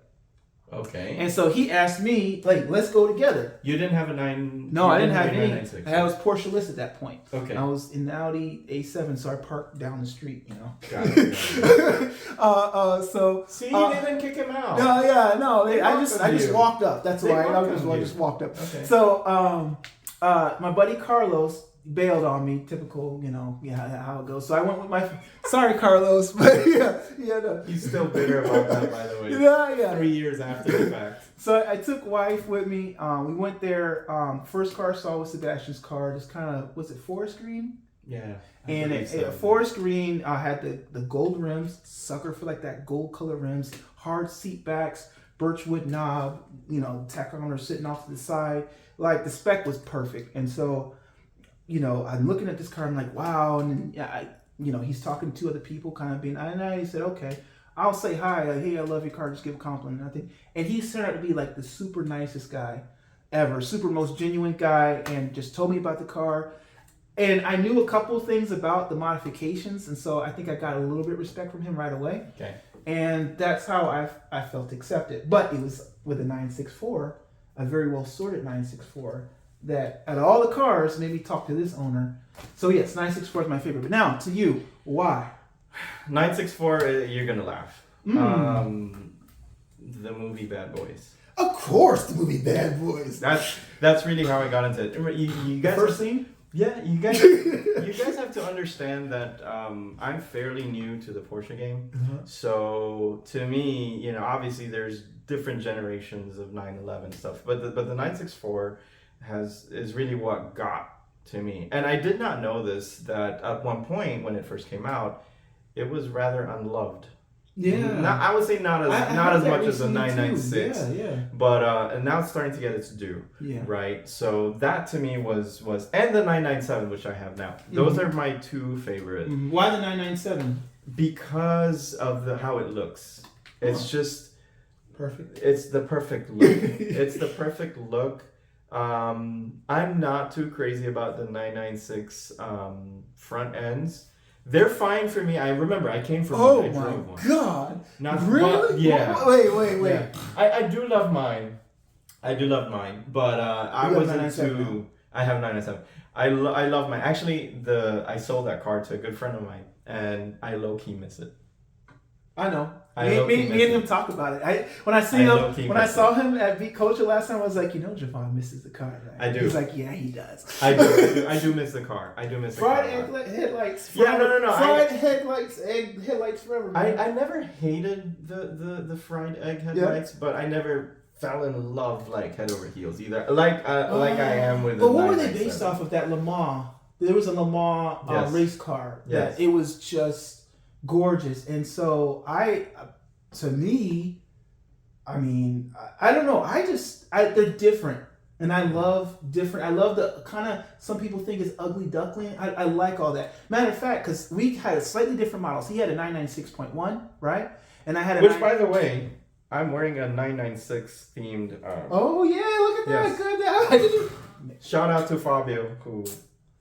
Okay. And so he asked me, like, let's go together. You didn't have a 9... No, I didn't have any. I was Porsche-less at that point. Okay. I was in the Audi A7, so I parked down the street, you know. Got it. See, you didn't kick him out. No. I just walked up. That's why. I just walked up. Okay. So, my buddy Carlos bailed on me, typical, how it goes. So I went with my, sorry Carlos, but no. He's still bitter about that, by the way. Yeah. 3 years after the fact. So I took wife with me. We went there. First car I saw was Sebastian's car. Just kind of, was it forest green? Yeah. And a forest green had the gold rims, sucker for like that gold color rims, hard seat backs, birchwood knob, tachometer sitting off to the side. Like the spec was perfect. And so, I'm looking at this car, I'm like, wow. And then, he's talking to other people, kind of being, and he said, okay, I'll say hi. Like, hey, I love your car. Just give a compliment. Nothing. And he turned out to be like the super nicest guy ever, super most genuine guy, and just told me about the car. And I knew a couple things about the modifications, and so I think I got a little bit of respect from him right away. Okay. And that's how I felt accepted. But it was with a 964, a very well sorted 964. That out of all the cars made me talk to this owner. So yes, 964 is my favorite. But now to you, why? 964, you're gonna laugh. The movie Bad Boys. Of course, the movie Bad Boys. That's really how I got into it. You guys, the first scene? Yeah, you guys have to understand that I'm fairly new to the Porsche game. So to me, obviously there's different generations of 911 stuff, but the 964 is really what got to me. And I did not know this, that at one point when it first came out, it was rather unloved. Yeah. I would say not as much as the 996. Yeah. But and now it's starting to get its due. Yeah. Right. So that to me was and the 997, which I have now. Those are my two favorite. Why the 997? Because of how it looks. It's just perfect. It's the perfect look. It's the perfect look. I'm not too crazy about the 996 front ends. They're fine for me. I remember I came from one. I drove one. God! Not really? Yeah. Wait. Yeah. I do love mine. But I wasn't into. I have 997. I love mine. Actually, I sold that car to a good friend of mine, and I low key miss it. I know. Me and him talk about it. When I saw him at Beat Culture last time, I was like, Javon misses the car, right? I do. He's like, yeah, he does. I do miss the car. Fried headlights. Yeah, no. Fried headlights forever. Man. I never hated the fried egg headlights, but I never fell in love like head over heels either. Like I am with. But what were they based off of? That Le Mans. There was a Le Mans race car that it was just gorgeous, and so to me, I mean, I don't know. They're different, and I love different. I love the kind of, some people think is ugly duckling. I like all that. Matter of fact, because we had slightly different models. He had a 996.1, right? And I had by the way, I'm wearing a 996 themed. Oh yeah, look at that! Good. Shout out to Fabio who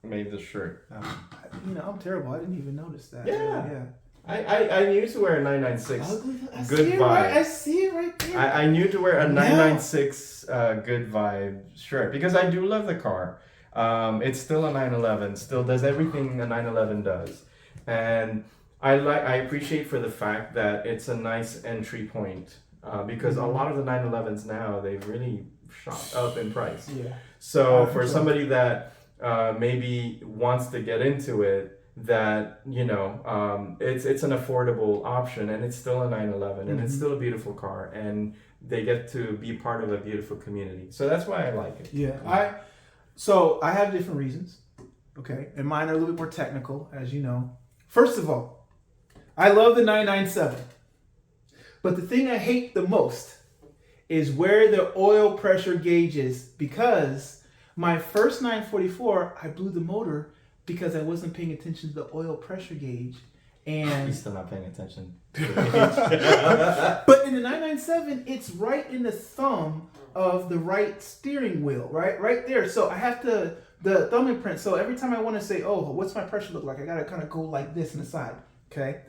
made this shirt. I'm terrible. I didn't even notice that. Yeah. I knew to wear a 996 good vibe. I see it right there. I knew to wear a 996 good vibe shirt because I do love the car. It's still a 911, still does everything a 911 does, and I appreciate for the fact that it's a nice entry point because a lot of the 911s now, they've really shot up in price. Yeah. So for somebody that maybe wants to get into it, that it's an affordable option, and it's still a 911, and it's still a beautiful car, and they get to be part of a beautiful community. So that's why I like it. Yeah. So I have different reasons, okay, and mine are a little bit more technical, as you know. First of all, I love the 997, but the thing I hate the most is where the oil pressure gauge is, because my first 944, I blew the motor because I wasn't paying attention to the oil pressure gauge. And he's still not paying attention. But in the 997, it's right in the thumb of the right steering wheel, right there. So I have the thumb imprint. So every time I want to say, oh, what's my pressure look like? I got to kind of go like this on the side, okay?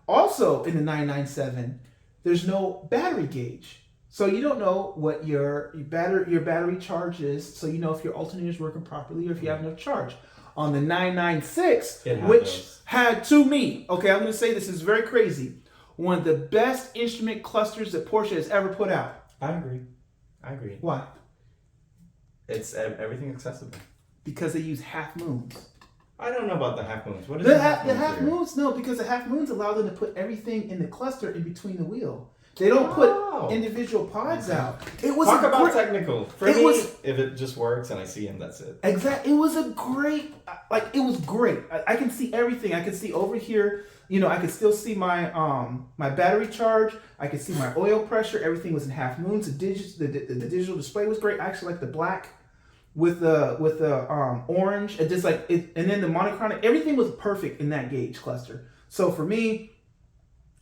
Also in the 997, there's no battery gauge. So you don't know what your battery charge is. So you know if your alternator is working properly or if you have enough charge. On the 996, which had, to me, okay, I'm going to say this is very crazy, one of the best instrument clusters that Porsche has ever put out. I agree. Why? It's everything accessible. Because they use half moons. I don't know about the half moons. What is the half moons? No, because the half moons allow them to put everything in the cluster in between the wheel. They don't put individual pods out. It was Talk about technical. For me, if it just works and I see him, that's it. Exactly. It was a great, it was great. I can see everything. I can see over here, I can still see my my battery charge. I can see my oil pressure. Everything was in half moons. The digital display was great. I actually like the black with the orange. And just and then the monochronic. Everything was perfect in that gauge cluster. So for me,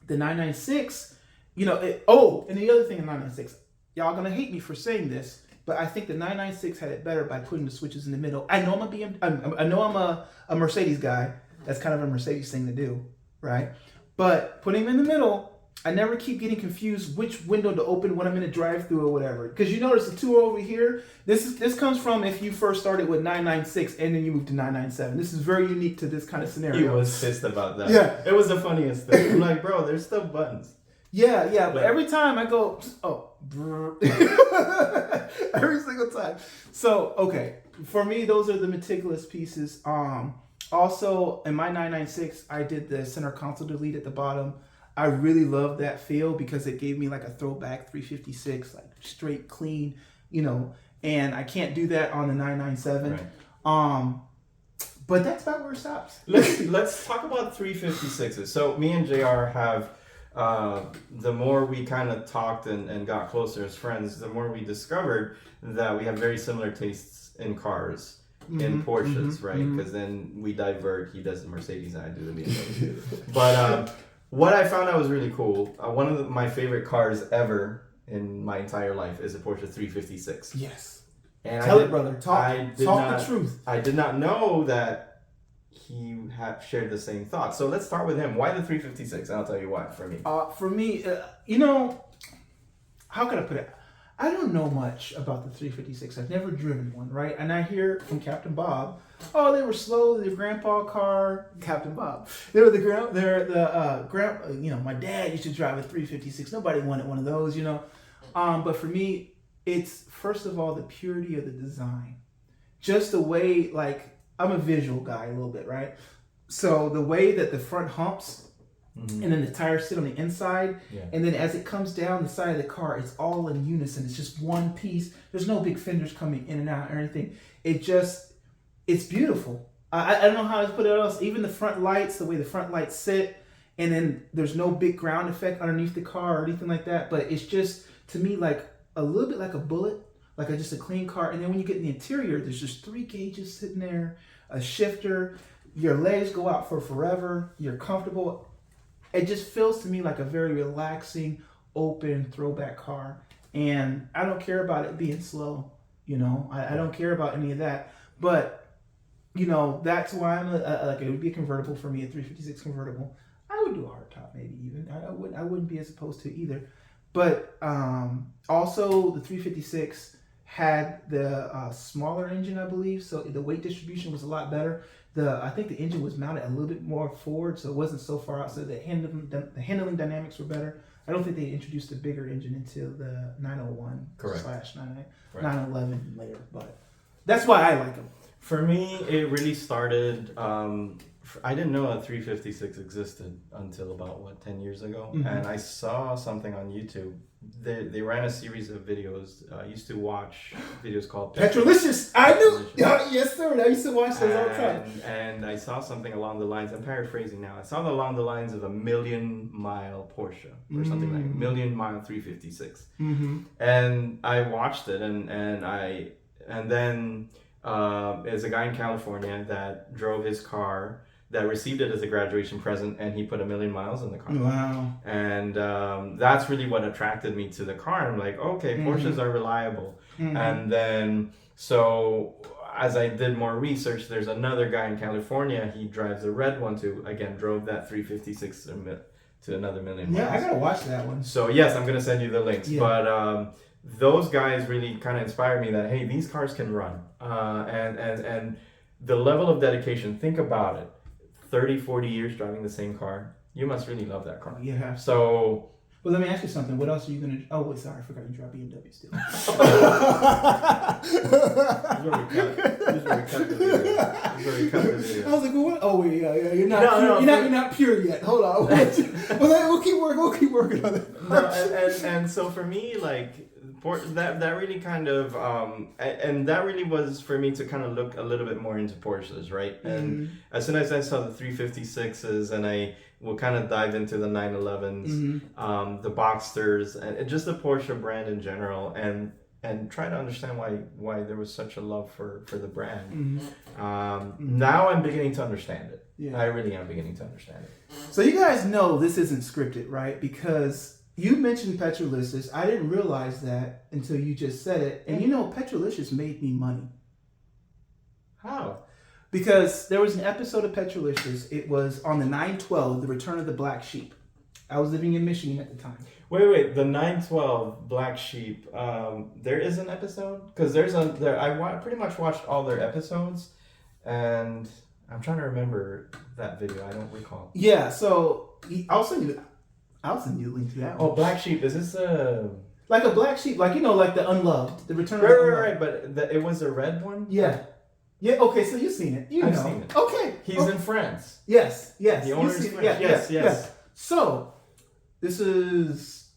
the 996. And the other thing in 996, y'all gonna hate me for saying this, but I think the 996 had it better by putting the switches in the middle. I know I'm a Mercedes guy. That's kind of a Mercedes thing to do, right? But putting them in the middle, I never keep getting confused which window to open when I'm in a drive-through or whatever. Because you notice the two over here. This comes from if you first started with 996 and then you moved to 997. This is very unique to this kind of scenario. He was pissed about that. Yeah, it was the funniest thing. I'm like, bro, there's still buttons. Yeah, but every time I go, every single time. So, okay, For me, those are the meticulous pieces. Also, in my 996, I did the center console delete at the bottom. I really love that feel because it gave me like a throwback 356, like straight, clean, and I can't do that on the 997. Right. But that's about where it stops. Let's talk about 356s. So me and JR have, the more we kind of talked and got closer as friends, the more we discovered that we have very similar tastes in cars. In Porsches, right? Because then we divert. He does the Mercedes and I do the BMW. But what I found out was really cool. One of my favorite cars ever in my entire life is a Porsche 356. Yes. And Tell it, brother. Talk the truth. I did not know that he had shared the same thoughts. So let's start with him. Why the 356? And I'll tell you why for me. For me, how can I put it? I don't know much about the 356. I've never driven one, right? And I hear from Captain Bob, oh, they were slow. Their grandpa car, Captain Bob. They were my dad used to drive a 356. Nobody wanted one of those, But for me, it's first of all the purity of the design, just the way, like, I'm a visual guy a little bit, right? So the way that the front humps. And then the tires sit on the inside, and then as it comes down the side of the car, it's all in unison. It's just one piece. There's no big fenders coming in and out or anything. It's beautiful. I don't know how to put it else. Even the front lights, the way the front lights sit, and then there's no big ground effect underneath the car or anything like that. But it's just, to me, like a little bit like a Bullet, like just a clean car. And then when you get in the interior, there's just 3 gauges sitting there, a shifter. Your legs go out for forever. You're comfortable. It just feels to me like a very relaxing, open throwback car. And I don't care about it being slow, I don't care about any of that. But, that's why I'm it would be a convertible for me, a 356 convertible. I would do a hardtop maybe even. I wouldn't be as opposed to either. But also the 356 had the smaller engine, I believe. So the weight distribution was a lot better. I think the engine was mounted a little bit more forward, so it wasn't so far out. So the handling dynamics were better. I don't think they introduced a bigger engine until the 901 / 911 later. But that's why I like them. For me, it really started. I didn't know a 356 existed until about 10 years ago, and I saw something on YouTube. They ran a series of videos. I used to watch videos called Petrolicious. I knew. Yes, sir. I used to watch those all the time. And I saw something along the lines. I'm paraphrasing now. I saw it along the lines of a 1,000,000-mile Porsche or something like 1,000,000-mile 356. And I watched it, and then there's a guy in California that drove his car, that received it as a graduation present, and he put 1,000,000 miles in the car. Wow. And that's really what attracted me to the car. I'm like, okay, Porsches are reliable. And then, so as I did more research, there's another guy in California, he drives a red one too. Again, drove that 356 to another 1,000,000 miles. Yeah, I gotta watch that one. So yes, I'm gonna send you the links. Yeah. But those guys really kind of inspired me that, hey, these cars can run. And the level of dedication, think about it. 30, 40 years driving the same car. You must really love that car. Yeah. So... Well, let me ask you something. What else are you going to... Oh, wait, sorry. I forgot you drive BMW still. This is where we cut the video. I was like, what? Oh, wait, yeah. You're not pure. You're not pure yet. Hold on. We'll keep working on it. No, and so for me, like... That really kind of and that really was for me to kind of look a little bit more into Porsches, right? And as soon as I saw the 356s, and I will kind of dive into the 911s, the Boxsters, and just the Porsche brand in general, and try to understand why there was such a love for the brand. Now I'm beginning to understand it. Yeah. I really am beginning to understand it. So you guys know this isn't scripted, right? Because you mentioned Petrolicious. I didn't realize that until you just said it. And Petrolicious made me money. How? Because there was an episode of Petrolicious. It was on the 912, The Return of the Black Sheep. I was living in Michigan at the time. Wait, the 912 Black Sheep. There is an episode? Because I pretty much watched all their episodes, and I'm trying to remember that video. I don't recall. Yeah, so I'll send you the link to that one. Oh, Black Sheep. Is this like a black sheep, like like the Unloved, the Return of the Unloved. Right. But it was a red one. Yeah. Yeah. Okay. So you've seen it. I've seen it. Okay. He's in France. Yes. Yes. The owner's You've seen French. it. Yes. So this is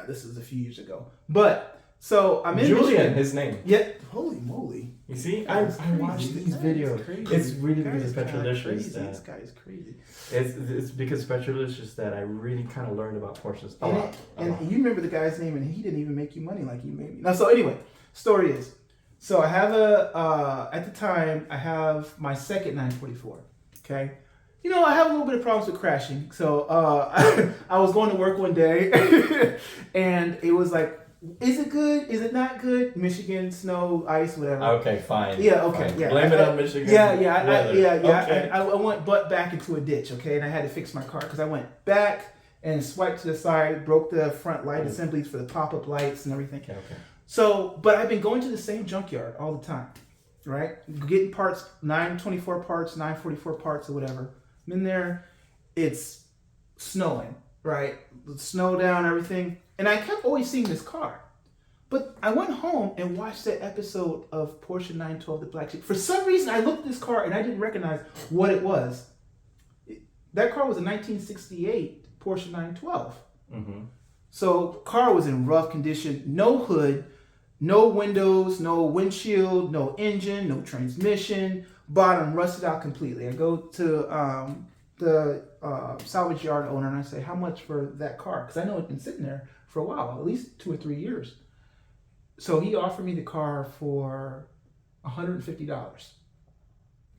this is a few years ago, but so I'm in Julian, Michigan. his name. Yeah. Holy moly. You see, I watched these videos. It's really because Petrolicious. This guy is crazy. It's because Petrolicious that I really kind of learned about Porsches a lot. And you remember the guy's name, and he didn't even make you money like you made me. Now, so anyway, story is, so I have at the time, I have my second 944, okay? I have a little bit of problems with crashing. So I was going to work one day, and it was like, is it good? Is it not good? Michigan, snow, ice, whatever. Okay, fine. Yeah, okay, fine. yeah. Blame it on Michigan. Okay. I went butt back into a ditch, okay, and I had to fix my car because I went back and swiped to the side, broke the front light assemblies for the pop-up lights and everything. Okay. So, but I've been going to the same junkyard all the time, right? Getting parts, 924 parts, 944 parts, or whatever. I'm in there, it's snowing, right? Snow down, everything. And I kept always seeing this car. But I went home and watched that episode of Porsche 912, the Black Sheep. For some reason, I looked at this car and I didn't recognize what it was. That car was a 1968 Porsche 912. Mm-hmm. So car was in rough condition, no hood, no windows, no windshield, no engine, no transmission, bottom rusted out completely. I go to the salvage yard owner and I say, how much for that car? Because I know it's been sitting there for a while, at least 2 or 3 years. So he offered me the car for $150.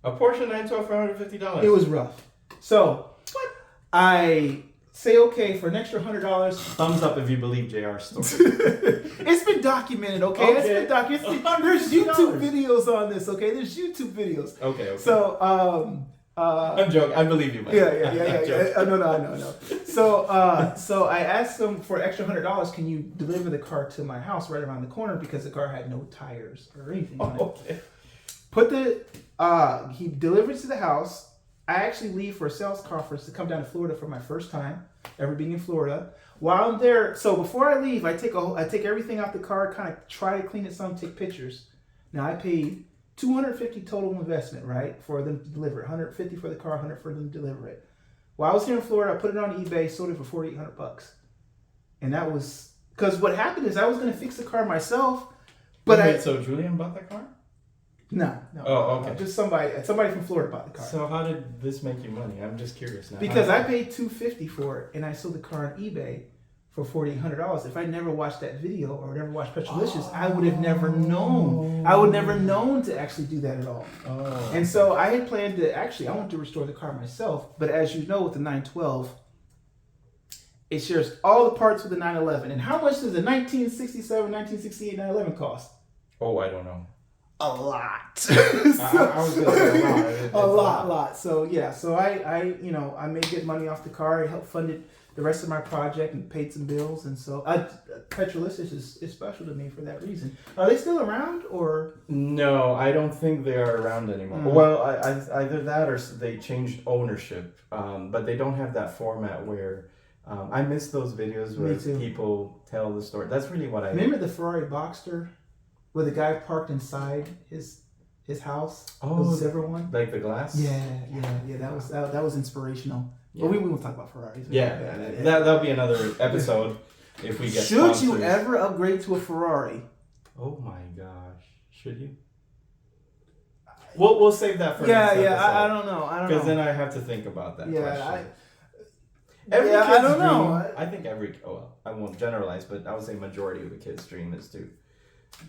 A Porsche 912 for $150? It was rough. So I say okay for an extra $100. Thumbs up if you believe JR's story. It's been documented, okay? It's been documented. There's YouTube videos on this, okay? There's YouTube videos. Okay. So, I'm joking. I believe you, man. Yeah. No. So I asked him for an extra $100. Can you deliver the car to my house right around the corner because the car had no tires or anything on it. Okay. He delivers to the house. I actually leave for a sales conference to come down to Florida for my first time ever being in Florida. While I'm there, so before I leave, I take everything out the car, kind of try to clean it some, take pictures. Now I paid $250 total investment, right, for them to deliver it. $150 for the car, $100 for them to deliver it. While I was here in Florida, I put it on eBay, sold it for $4,800, and that was because what happened is I was going to fix the car myself, but so Julian bought the car? No. Oh, okay. Just somebody from Florida bought the car. So how did this make you money? I'm just curious now. Because I paid $250 for it, and I sold the car on eBay for $4,800. If I never watched that video or never watched Petrolicious, I would have never known. I would never known to actually do that at all. Oh. And so I had planned to I wanted to restore the car myself, but as you know, with the 912, it shares all the parts with the 911. And how much does a 1967, 1968 911 cost? Oh, I don't know. A lot. I was going to say a lot. So yeah, so I made good money off the car. I helped fund the rest of my project and paid some bills, and so Petrolicious is special to me for that reason. Are they still around or? No, I don't think they are around anymore. Well, either that or they changed ownership, but they don't have that format where. I miss those videos where people tell the story. That's really what I remember. The Ferrari Boxster, where the guy parked inside his house. Oh, the silver one, like the glass. Yeah. That was inspirational. Yeah. But we won't talk about Ferraris. That'll be another episode if we get. Should sponsors. You ever upgrade to a Ferrari? Oh my gosh! Should you? We'll save that for next episode. I don't know. Because then I have to think about that question. I don't know. I think I won't generalize, but I would say majority of the kids' dream is to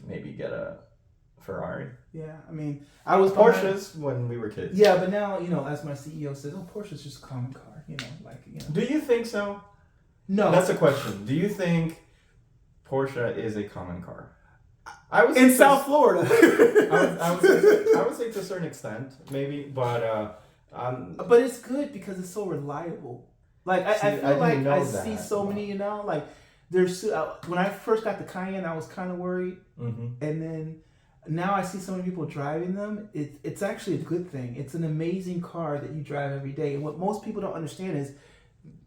maybe get a Ferrari. Yeah, I mean, I was Porsches when we were kids. Yeah, but now, as my CEO says, Porsche's just a common car, Do you think so? No. That's a question. Do you think Porsche is a common car? I would say in South Florida. I would say to a certain extent, maybe, but it's good because it's so reliable. Like I feel like I see so many, like there's when I first got the Cayenne, I was kind of worried, and then now I see so many people driving them. It's actually a good thing. It's an amazing car that you drive every day. And what most people don't understand is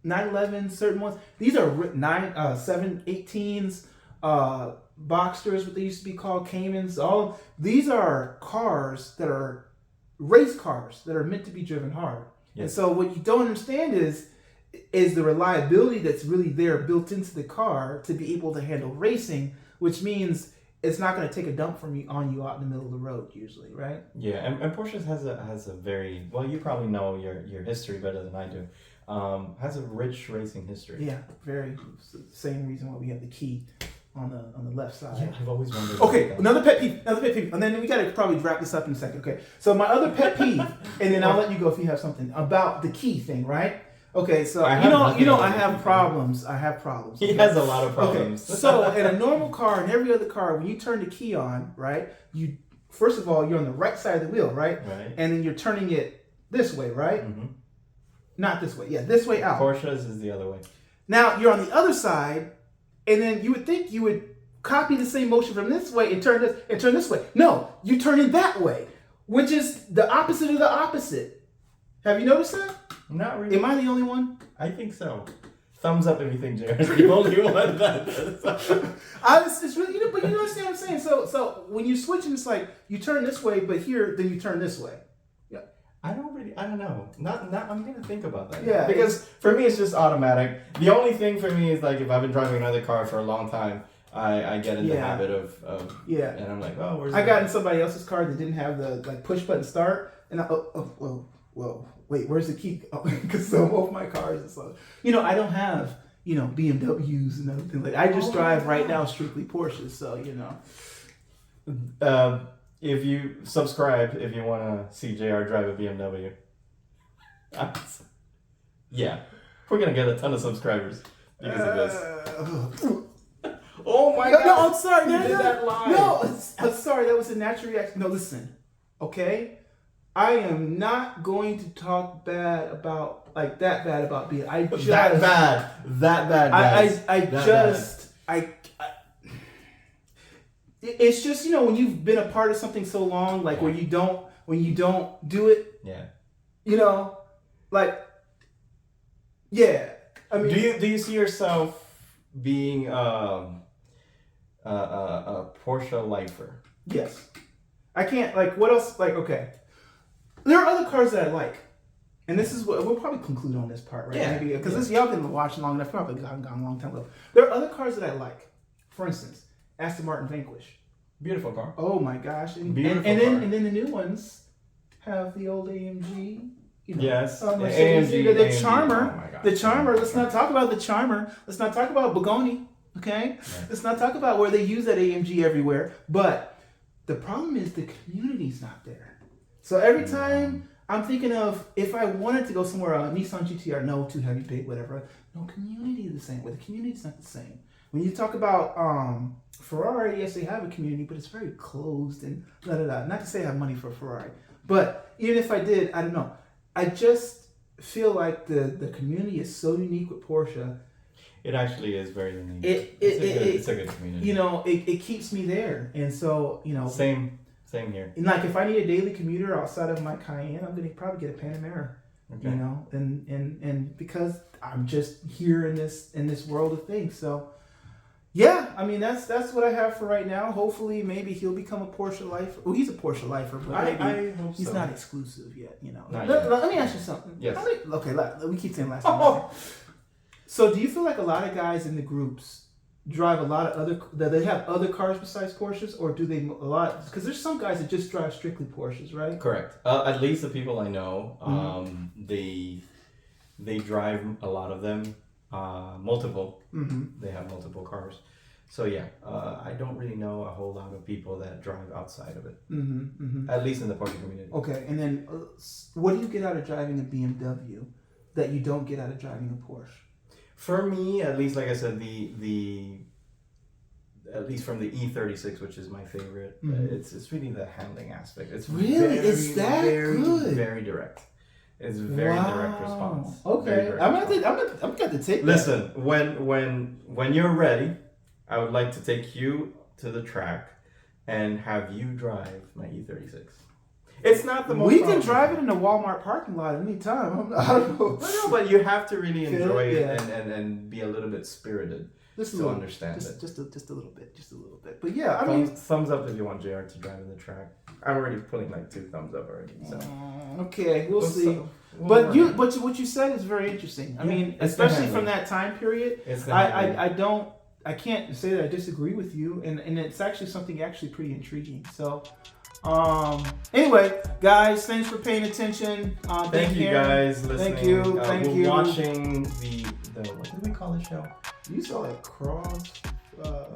911, certain ones. These are 718s, Boxsters, what they used to be called, Caymans. All these are cars that are race cars that are meant to be driven hard. Yes. And so what you don't understand is the reliability that's really there built into the car to be able to handle racing, which means it's not going to take a dump on you out in the middle of the road usually, right? Yeah, and Porsche has a very, well, you probably know your history better than I do. Has a rich racing history. Yeah, very. Same reason why we have the key on the left side. Yeah, I've always wondered. Okay, another pet peeve, and then we got to probably wrap this up in a second. Okay, so my other pet peeve, and then I'll let you go if you have something about the key thing, right? Okay, so I have problems. I have problems. Okay? He has a lot of problems. Okay, so in a normal car and every other car, when you turn the key on, right? You first of all you're on the right side of the wheel, right? Right. And then you're turning it this way, right? Mm-hmm. Not this way. Yeah, this way out. Porsche's is the other way. Now you're on the other side, and then you would think you would copy the same motion from this way and turn this way. No, you turn it that way, which is the opposite of the opposite. Have you noticed that? Not really. Am I the only one? I think so. Thumbs up if you think Jared's the only one that does. It's really, but you understand what I'm saying. So when you switch, and it's like you turn this way, but here then you turn this way. Yeah. I don't know. Not. I'm gonna think about that. Yeah. Because for me it's just automatic. The only thing for me is like if I've been driving another car for a long time, I get in the habit of yeah. And I'm like, oh, where's I got in somebody else's car that didn't have the like push button start, and whoa. Wait, where's the key? Because some of my cars and stuff. I don't have, BMWs and everything. Like I just drive right now strictly Porsches. So, if you subscribe, if you want to see JR drive a BMW. Yeah. We're going to get a ton of subscribers because of this. Oh my God. No, I'm sorry. You did that live. No, I'm sorry. That was a natural reaction. No, listen. Okay? I am not going to talk bad about that bad about being. That bad. It's just when you've been a part of something so long, like when you don't do it. Yeah. Yeah. I mean, do you see yourself being a Porsche lifer? Yes. I can't what else okay. There are other cars that I like, and this is what we'll probably conclude on this part, right? Yeah. Maybe because y'all been watching long enough. Probably gone a long time ago. There are other cars that I like. For instance, Aston Martin Vanquish. Beautiful car. Oh my gosh! And Beautiful then car. and then the new ones have the old AMG. Yes. AMG, the Charmer. Oh my God. The Charmer. Let's not talk about the Charmer. Let's not talk about Bugatti. Okay. Yeah. Let's not talk about where they use that AMG everywhere. But the problem is the community's not there. So every time I'm thinking of if I wanted to go somewhere, Nissan GTR, no, too heavy, big, whatever. No, community is the same. But the community's not the same. When you talk about Ferrari, yes, they have a community, but it's very closed and da-da-da. Not to say I have money for a Ferrari, but even if I did, I don't know. I just feel like the community is so unique with Porsche. It actually is very unique. It's a good community. It keeps me there, and so Same here. And if I need a daily commuter outside of my Cayenne, I'm gonna probably get a Panamera. Okay. And because I'm just here in this world of things. So yeah, I mean that's what I have for right now. Hopefully maybe he'll become a Porsche lifer. Well, he's a Porsche lifer, but I hope he's so. not exclusive yet, Not yet. Let me ask you something. Yes. We keep saying last time. So do you feel like a lot of guys in the groups drive a lot of that they have other cars besides Porsches, or do they because there's some guys that just drive strictly Porsches, right? Correct. At least the people I know, they drive a lot of them, multiple. Mm-hmm. They have multiple cars. So yeah, I don't really know a whole lot of people that drive outside of it. Mm-hmm, mm-hmm. At least in the Porsche community. Okay, and then what do you get out of driving a BMW that you don't get out of driving a Porsche? For me, at least, like I said, at least from the E36, which is my favorite, it's really the handling aspect. It's it's that good. Very direct. It's very direct response. Okay, I'm gonna take. Listen, when you're ready, I would like to take you to the track and have you drive my E36. It's not the most. We can drive it in the Walmart parking lot anytime. I don't know. No, but you have to really enjoy it Yeah. and be a little bit spirited Just a to little, understand it. just a little bit. But yeah, I mean, Thumbs up if you want JR to drive in the track. I'm already putting like 2 thumbs up already. So okay, we'll see. We'll But what you said is very interesting. I mean, it's the especially handling. from that time period. It's the I can't say that I disagree with you, and it's actually something actually pretty intriguing. So, anyway, guys, thanks for paying attention. Thank you guys listening. Thank you. Thank we're you. watching the what did we call the show? You saw like Cross.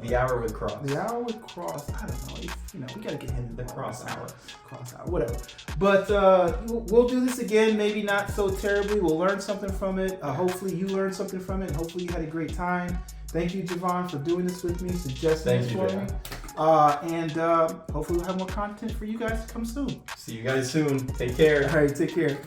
The Hour with Cross. The Hour with Cross. I don't know. We gotta get him The Cross Hour. Cross Hour. Whatever. But we'll do this again. Maybe not so terribly. We'll learn something from it. Hopefully you learned something from it. And hopefully you had a great time. Thank you, Javon, for doing this with me, suggesting this for me. And hopefully we'll have more content for you guys to come soon. See you guys soon. Take care. All right, take care.